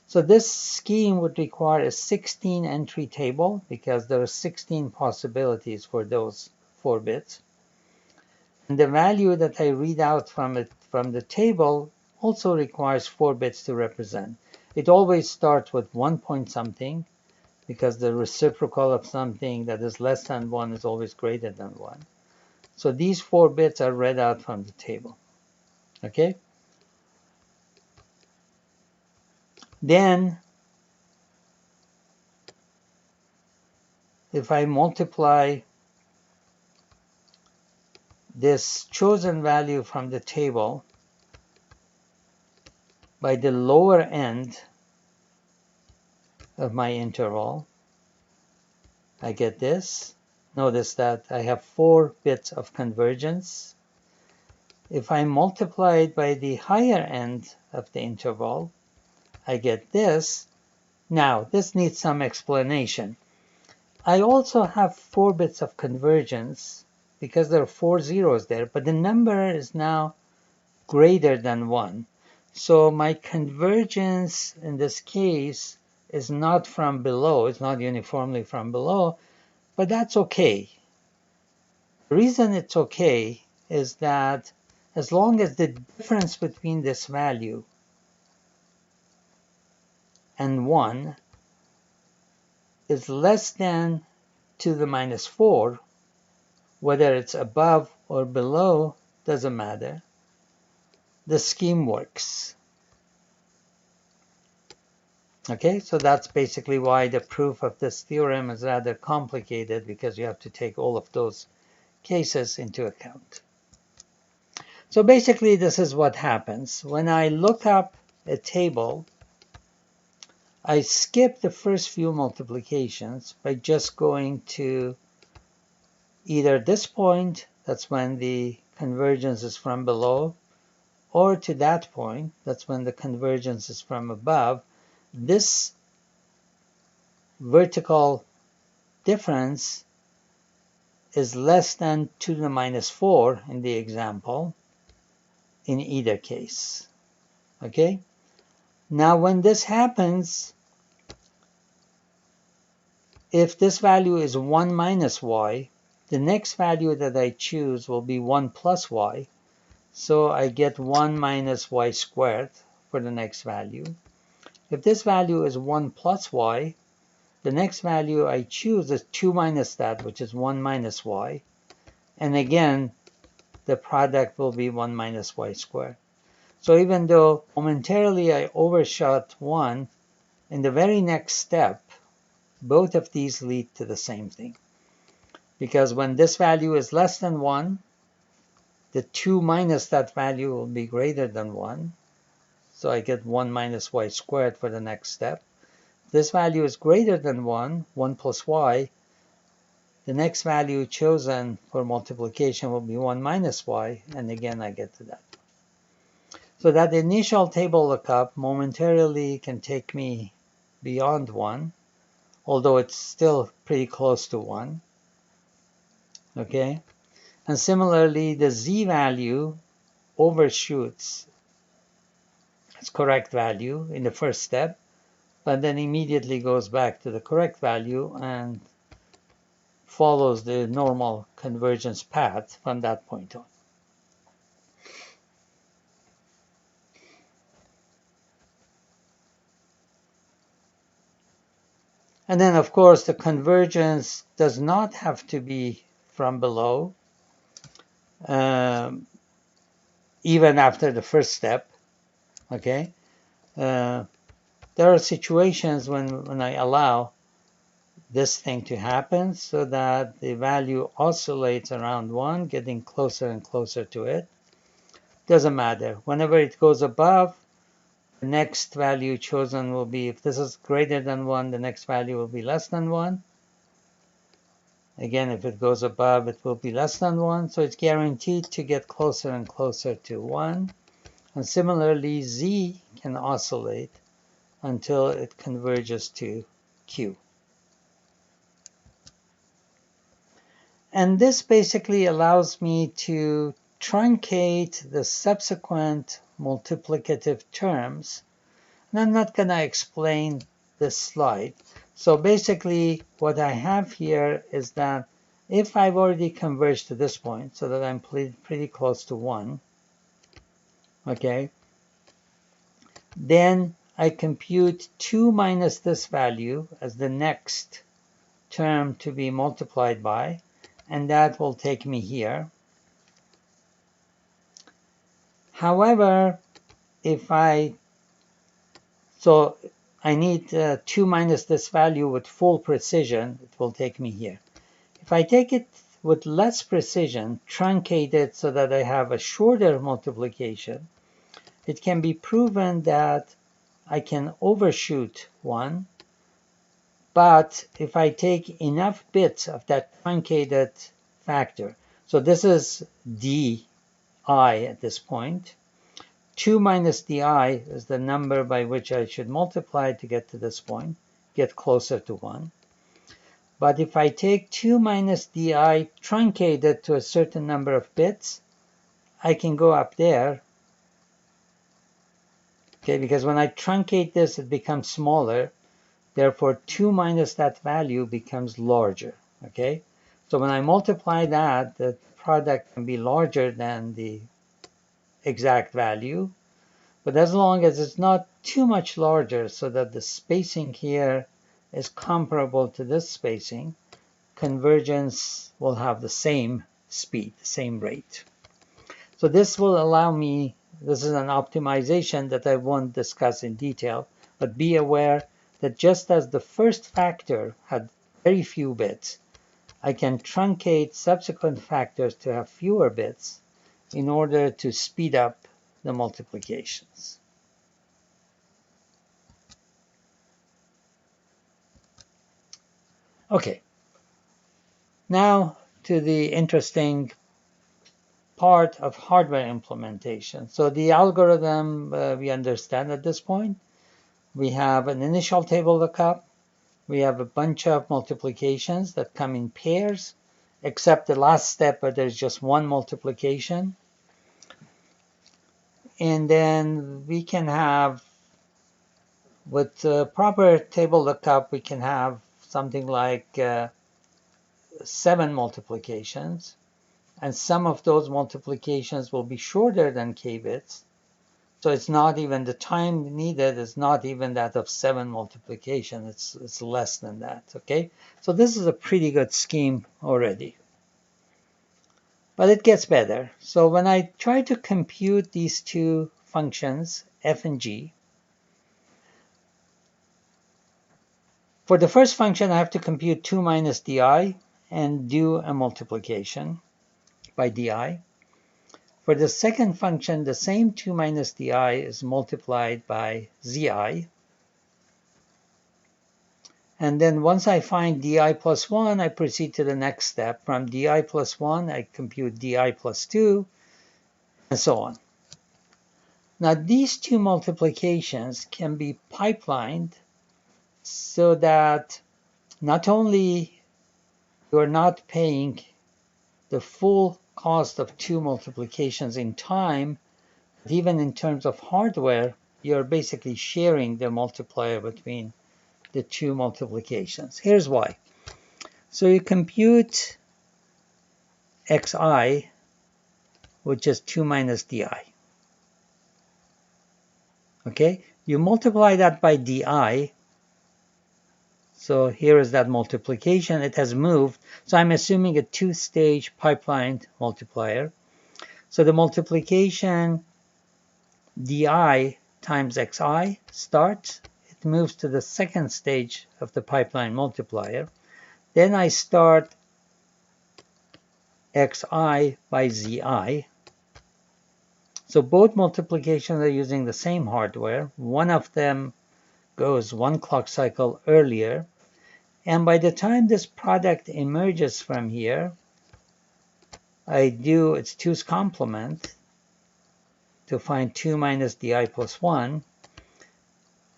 So this scheme would require a 16-entry table because there are 16 possibilities for those 4 bits. And the value that I read out from the table also requires 4 bits to represent. It always starts with 1 point something, because the reciprocal of something that is less than 1 is always greater than 1. So these 4 bits are read out from the table. Okay? Then, if I multiply this chosen value from the table by the lower end of my interval, I get this. Notice that I have 4 bits of convergence. If I multiply it by the higher end of the interval, I get this. Now, this needs some explanation. I also have 4 bits of convergence because there are 4 zeros there, but the number is now greater than 1. So my convergence in this case is not from below, it's not uniformly from below, but that's okay. The reason it's okay is that as long as the difference between this value and 1 is less than 2 to the minus 4, whether it's above or below, doesn't matter. The scheme works. Okay, so that's basically why the proof of this theorem is rather complicated, because you have to take all of those cases into account. So basically, this is what happens. When I look up a table, I skip the first few multiplications by just going to either this point, that's when the convergence is from below, or to that point, that's when the convergence is from above. This vertical difference is less than 2 to the minus 4 in the example, in either case. Okay? Now, when this happens, if this value is 1 minus y, the next value that I choose will be 1 plus y. So I get 1 minus y squared for the next value. If this value is 1 plus y, the next value I choose is 2 minus that, which is 1 minus y. And again, the product will be 1 minus y squared. So even though momentarily I overshot 1, in the very next step, both of these lead to the same thing. Because when this value is less than 1, the 2 minus that value will be greater than 1. So I get 1 minus y squared for the next step. This value is greater than 1, 1 plus y. The next value chosen for multiplication will be 1 minus y, and again I get to that. So that initial table lookup momentarily can take me beyond 1, although it's still pretty close to 1. Okay? And similarly, the z value overshoots its correct value in the first step, but then immediately goes back to the correct value and follows the normal convergence path from that point on. And then, of course, the convergence does not have to be from below, even after the first step. Okay? There are situations when I allow this thing to happen so that the value oscillates around 1, getting closer and closer to it. Doesn't matter. Whenever it goes above, the next value chosen will be, if this is greater than 1, the next value will be less than 1. Again, if it goes above, it will be less than 1. So it's guaranteed to get closer and closer to 1. And similarly, z can oscillate until it converges to q. And this basically allows me to truncate the subsequent multiplicative terms. And I'm not going to explain this slide. So basically, what I have here is that if I've already converged to this point, so that I'm pretty close to 1, okay, then I compute 2 minus this value as the next term to be multiplied by, and that will take me here. However, so I need 2 minus this value with full precision, it will take me here. If I take it with less precision, truncate it so that I have a shorter multiplication, it can be proven that I can overshoot 1. But if I take enough bits of that truncated factor, so this is di at this point, 2 minus di is the number by which I should multiply to get to this point, get closer to 1. But if I take 2 minus di truncated to a certain number of bits, I can go up there. Okay, because when I truncate this, it becomes smaller. Therefore, 2 minus that value becomes larger. Okay, so when I multiply that, the product can be larger than the exact value. But as long as it's not too much larger so that the spacing here is comparable to this spacing, convergence will have the same speed, the same rate. So this will allow me, this is an optimization that I won't discuss in detail, but be aware that just as the first factor had very few bits, I can truncate subsequent factors to have fewer bits, in order to speed up the multiplications. Okay, now to the interesting part of hardware implementation. So the algorithm we understand at this point. We have an initial table lookup. We have a bunch of multiplications that come in pairs, except the last step where there's just one multiplication. And then we can have, with proper table lookup, we can have something like 7 multiplications. And some of those multiplications will be shorter than k bits. So it's not even, the time needed is not even that of 7 multiplication. It's less than that, okay? So this is a pretty good scheme already. But it gets better. So when I try to compute these two functions, f and g, for the first function, I have to compute 2 minus di and do a multiplication by di. For the second function, the same 2 minus di is multiplied by zi. And then once I find di plus 1, I proceed to the next step. From di plus 1, I compute di plus 2, and so on. Now, these two multiplications can be pipelined so that not only you're not paying the full cost of two multiplications in time, but even in terms of hardware, you're basically sharing the multiplier between the two multiplications. Here's why. So you compute xi, which is 2 minus di. Okay, you multiply that by di. So here is that multiplication. It has moved. So I'm assuming a two-stage pipeline multiplier. So the multiplication di times xi starts. It moves to the second stage of the pipeline multiplier. Then I start xi by zi. So both multiplications are using the same hardware. One of them goes one clock cycle earlier. And by the time this product emerges from here, I do its 2's complement to find 2 minus di plus 1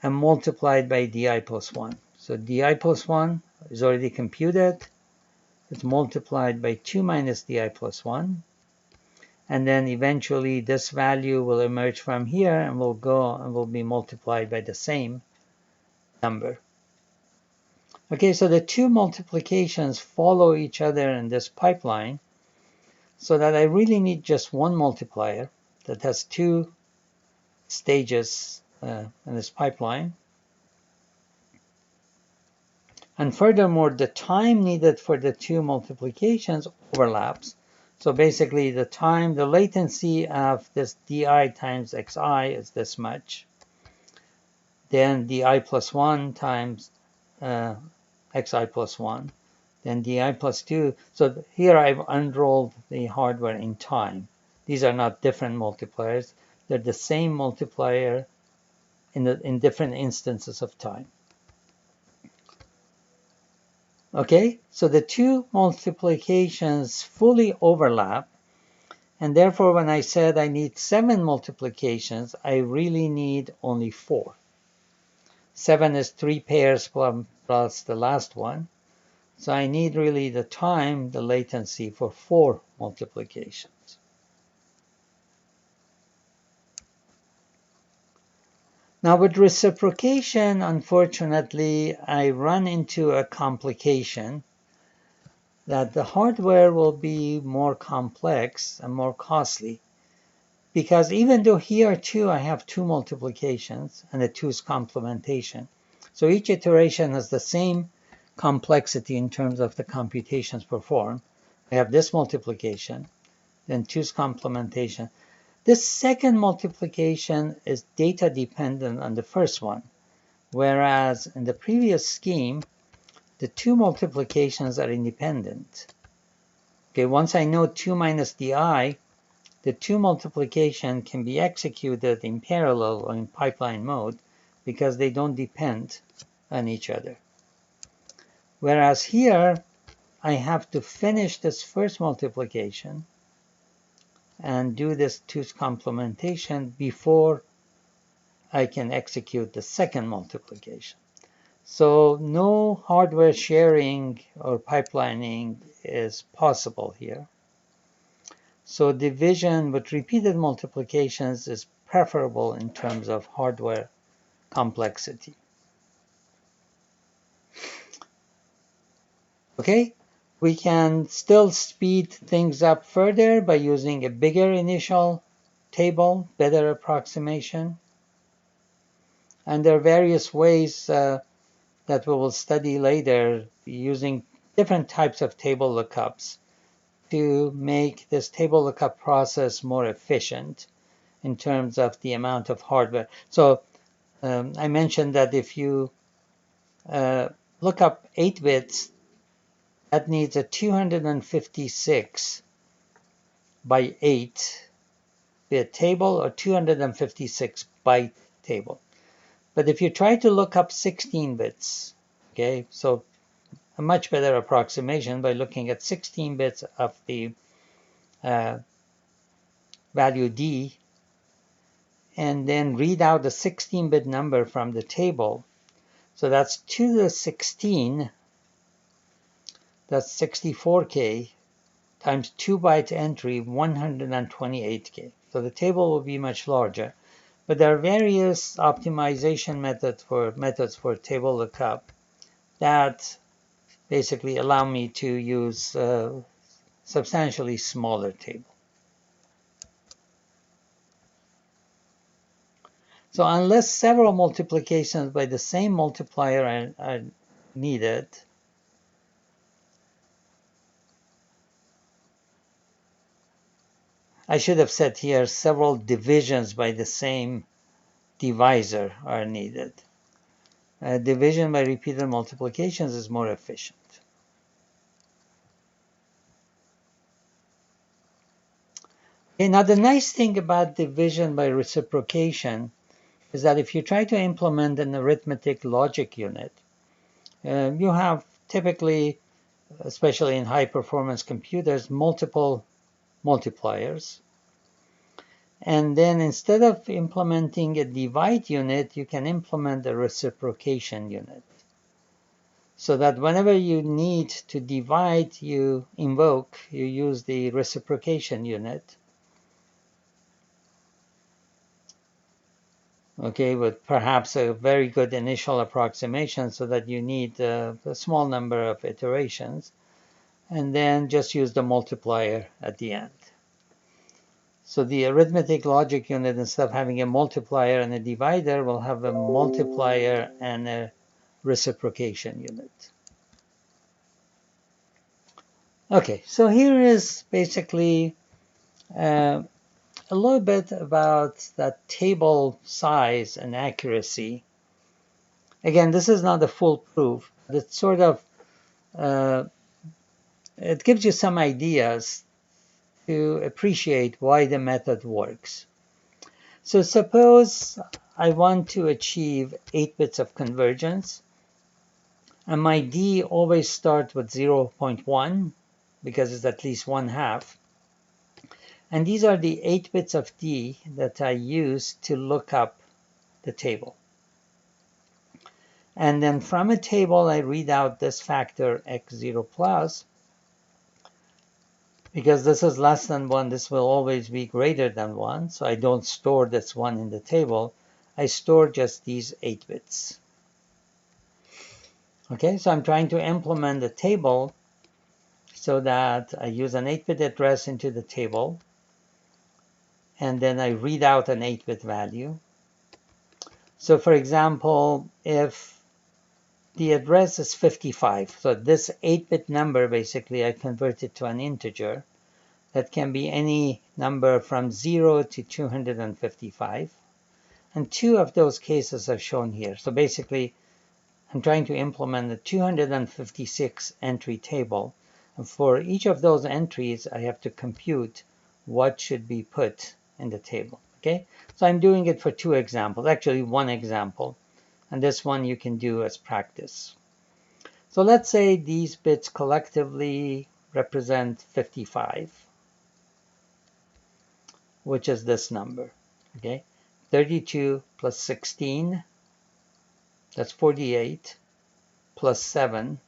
and multiplied by di plus 1. So di plus 1 is already computed. It's multiplied by 2 minus di plus 1. And then eventually this value will emerge from here and will go and will be multiplied by the same number. Okay, so the two multiplications follow each other in this pipeline, so that I really need just one multiplier that has two stages in this pipeline. And furthermore, the time needed for the two multiplications overlaps. So basically the time, the latency of this di times xi is this much. Then di plus 1 times xi plus 1. Then di plus 2. So here I've unrolled the hardware in time. These are not different multipliers. They're the same multiplier in different instances of time. Okay, so the two multiplications fully overlap. And therefore, when I said I need 7 multiplications, I really need only 4. 7 is 3 pairs plus the last one. So I need really the time, the latency for 4 multiplications. Now with reciprocation, unfortunately, I run into a complication that the hardware will be more complex and more costly. Because even though here too I have 2 multiplications and the 2's complementation, so each iteration has the same complexity in terms of the computations performed. I have this multiplication, then 2's complementation. This second multiplication is data dependent on the first one, whereas in the previous scheme, the 2 multiplications are independent. Okay, once I know 2 minus di, the two multiplication can be executed in parallel or in pipeline mode because they don't depend on each other. Whereas here, I have to finish this first multiplication and do this 2's complementation before I can execute the second multiplication. So no hardware sharing or pipelining is possible here. So division with repeated multiplications is preferable in terms of hardware complexity. Okay, we can still speed things up further by using a bigger initial table, better approximation. And there are various ways that we will study later using different types of table lookups to make this table lookup process more efficient in terms of the amount of hardware. So I mentioned that if you look up 8 bits, that needs a 256 by 8 bit table or 256 byte table. But if you try to look up 16 bits, okay, so a much better approximation by looking at 16 bits of the value D, and then read out the 16-bit number from the table. So that's 2 to the 16, that's 64K, times 2 byte entry, 128K. So the table will be much larger. But there are various optimization methods for table lookup that basically allow me to use substantially smaller table. So unless several multiplications by the same multiplier are needed, I should have said here several divisions by the same divisor are needed. Division by repeated multiplications is more efficient. Okay, now the nice thing about division by reciprocation is that if you try to implement an arithmetic logic unit, you have typically, especially in high-performance computers, multiple multipliers. And then instead of implementing a divide unit, you can implement a reciprocation unit. So that whenever you need to divide, you use the reciprocation unit. Okay, with perhaps a very good initial approximation so that you need a small number of iterations, and then just use the multiplier at the end. So the arithmetic logic unit, instead of having a multiplier and a divider, will have a multiplier and a reciprocation unit. Okay, so here is basically a little bit about that table size and accuracy. Again, this is not a full proof, but it's sort of, it gives you some ideas to appreciate why the method works. So suppose I want to achieve 8 bits of convergence, and my D always starts with 0.1 because it's at least 1/2. And these are the 8 bits of D that I use to look up the table. And then from a table, I read out this factor x0 plus. Because this is less than 1, this will always be greater than 1. So I don't store this 1 in the table. I store just these 8 bits. Okay, so I'm trying to implement the table so that I use an 8-bit address into the table. And then I read out an 8-bit value. So for example, if the address is 55, so this 8-bit number, basically, I convert it to an integer. That can be any number from 0 to 255. And 2 of those cases are shown here. So basically, I'm trying to implement a 256 entry table. And for each of those entries, I have to compute what should be put in the table. Okay, so I'm doing it for two examples, actually one example, and this one you can do as practice. So let's say these bits collectively represent 55, which is this number. Okay, 32 plus 16, that's 48, plus 7,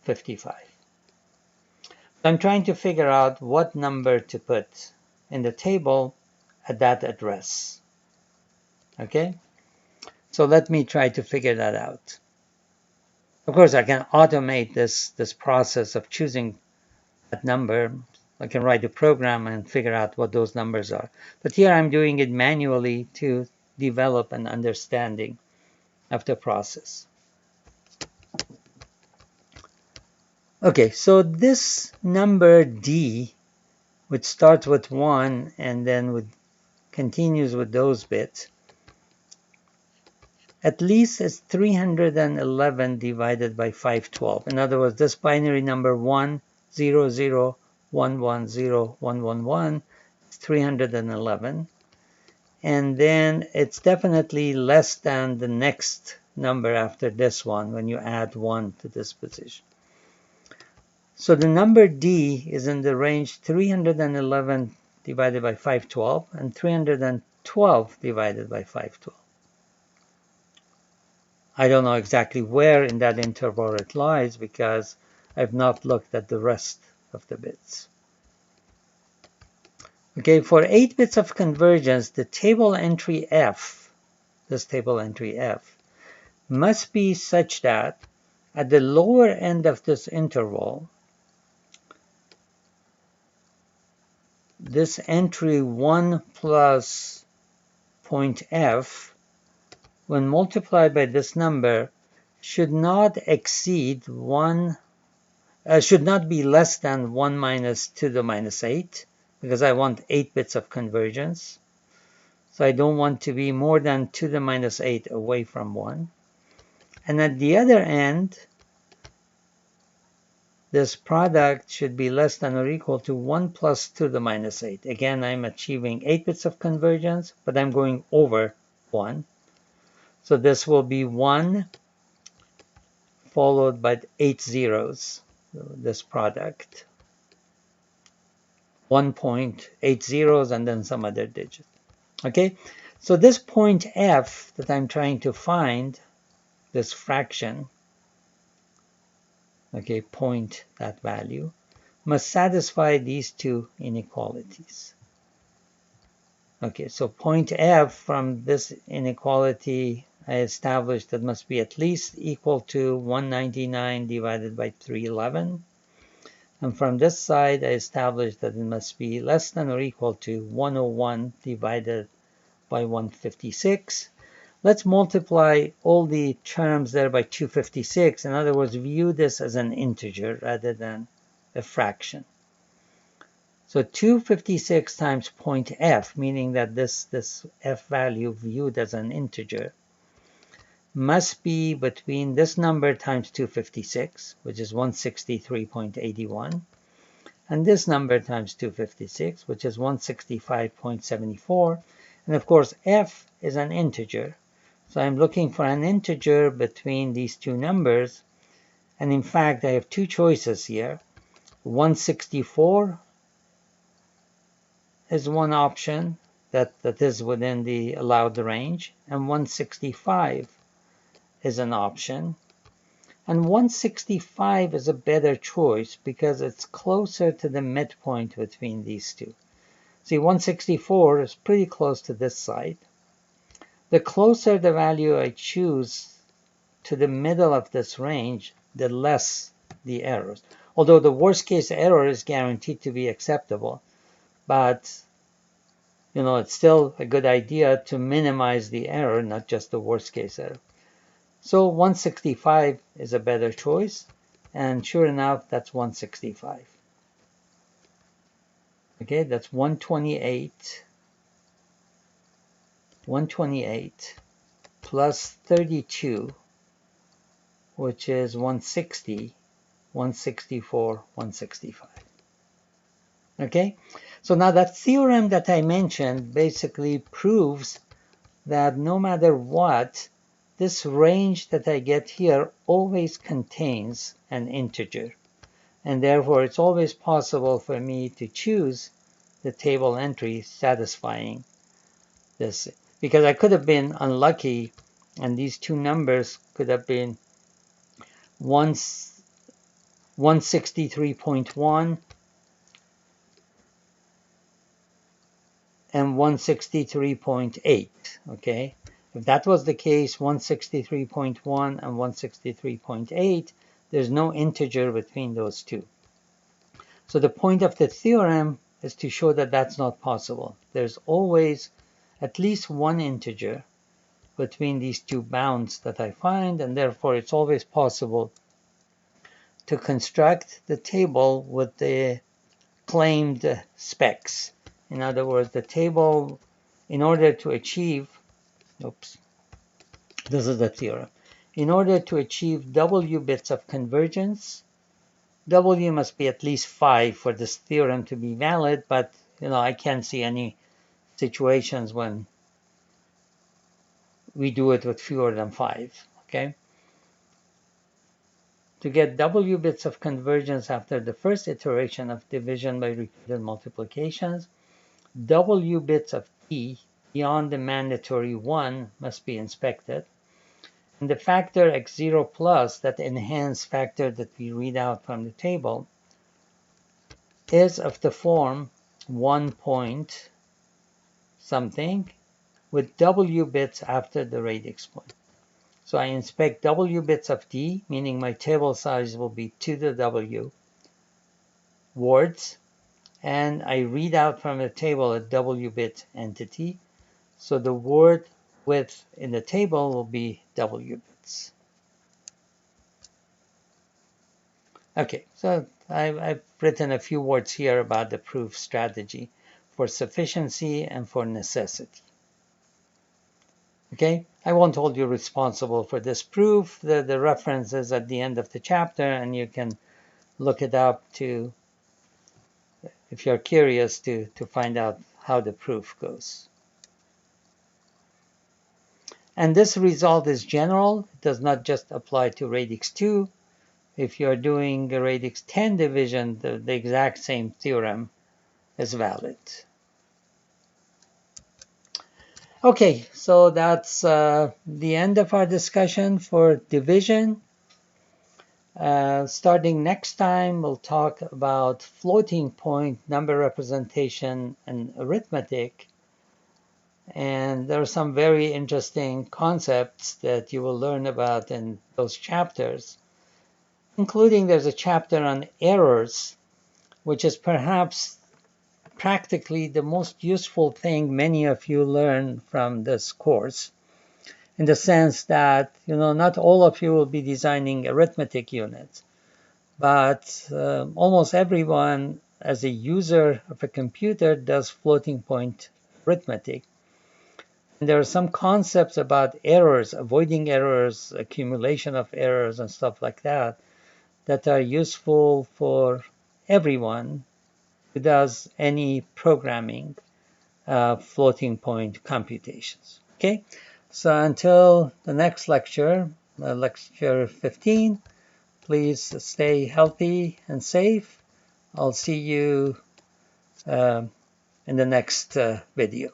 55. I'm trying to figure out what number to put in the table at that address. Okay, so let me try to figure that out. Of course, I can automate this process of choosing that number. I can write a program and figure out what those numbers are. But here I'm doing it manually to develop an understanding of the process. Okay, so this number D, which starts with 1 and then continues with those bits, at least is 311 divided by 512. In other words, this binary number 1, 0, 0, 1, 1, 0, 1, 1, 1 is 311. And then it's definitely less than the next number after this one when you add 1 to this position. So the number D is in the range 311 divided by 512 and 312 divided by 512. I don't know exactly where in that interval it lies because I've not looked at the rest of the bits. Okay, for 8 bits of convergence, the table entry F, this table entry F, must be such that at the lower end of this interval, this entry 1 plus point F, when multiplied by this number, should not exceed 1, should not be less than 1 minus 2 to the minus 8, because I want 8 bits of convergence. So I don't want to be more than 2 to the minus 8 away from 1. And at the other end, this product should be less than or equal to 1 plus 2 to the minus 8. Again, I'm achieving 8 bits of convergence, but I'm going over 1. So this will be 1 followed by 8 zeros, this product. 1.8 zeros and then some other digit. Okay, so this point F that I'm trying to find, this fraction, okay, point that value, must satisfy these two inequalities. Okay, so point F from this inequality I established that must be at least equal to 199 divided by 311. And from this side I established that it must be less than or equal to 101 divided by 156. Let's multiply all the terms there by 256. In other words, view this as an integer rather than a fraction. So 256 times point F, meaning that this F value viewed as an integer, must be between this number times 256, which is 163.81, and this number times 256, which is 165.74. And of course, F is an integer. So I'm looking for an integer between these two numbers. And in fact, I have two choices here. 164 is one option that is within the allowed range. And 165 is an option. And 165 is a better choice because it's closer to the midpoint between these two. See, 164 is pretty close to this side. The closer the value I choose to the middle of this range, the less the errors. Although the worst case error is guaranteed to be acceptable, but it's still a good idea to minimize the error, not just the worst case error. So 165 is a better choice, and sure enough, that's 165. Okay, that's 128 plus 32, which is 160, 164, 165. Okay, so now that theorem that I mentioned basically proves that no matter what, this range that I get here always contains an integer. And therefore, it's always possible for me to choose the table entry satisfying this. Because I could have been unlucky, and these two numbers could have been 163.1 and 163.8, okay? If that was the case, 163.1 and 163.8, there's no integer between those two. So the point of the theorem is to show that that's not possible. There's always at least one integer between these two bounds that I find, and therefore it's always possible to construct the table with the claimed specs. In other words, the table, in order to achieve, this is the theorem. In order to achieve W bits of convergence, W must be at least 5 for this theorem to be valid, but I can't see any situations when we do it with fewer than 5, okay? To get W bits of convergence after the first iteration of division by repeated multiplications, W bits of t beyond the mandatory 1 must be inspected. And the factor x0 plus, that enhanced factor that we read out from the table, is of the form 1 point something with W bits after the radix point. So I inspect W bits of t, meaning my table size will be 2 to the W words, and I read out from the table a W bit entity. So the word width in the table will be W bits. Okay, so I've written a few words here about the proof strategy for sufficiency and for necessity. Okay, I won't hold you responsible for this proof. The reference is at the end of the chapter, and you can look it up to, if you're curious, to find out how the proof goes. And this result is general. It does not just apply to radix 2. If you're doing a radix 10 division, the exact same theorem is valid. Okay, so that's the end of our discussion for division. Starting next time, we'll talk about floating point number representation and arithmetic. And there are some very interesting concepts that you will learn about in those chapters, including there's a chapter on errors, which is perhaps practically the most useful thing many of you learn from this course, in the sense that, not all of you will be designing arithmetic units, but almost everyone as a user of a computer does floating point arithmetic. And there are some concepts about errors, avoiding errors, accumulation of errors, and stuff like that, that are useful for everyone who does any programming floating point computations. Okay, so until the next lecture, lecture 15, please stay healthy and safe. I'll see you in the next video.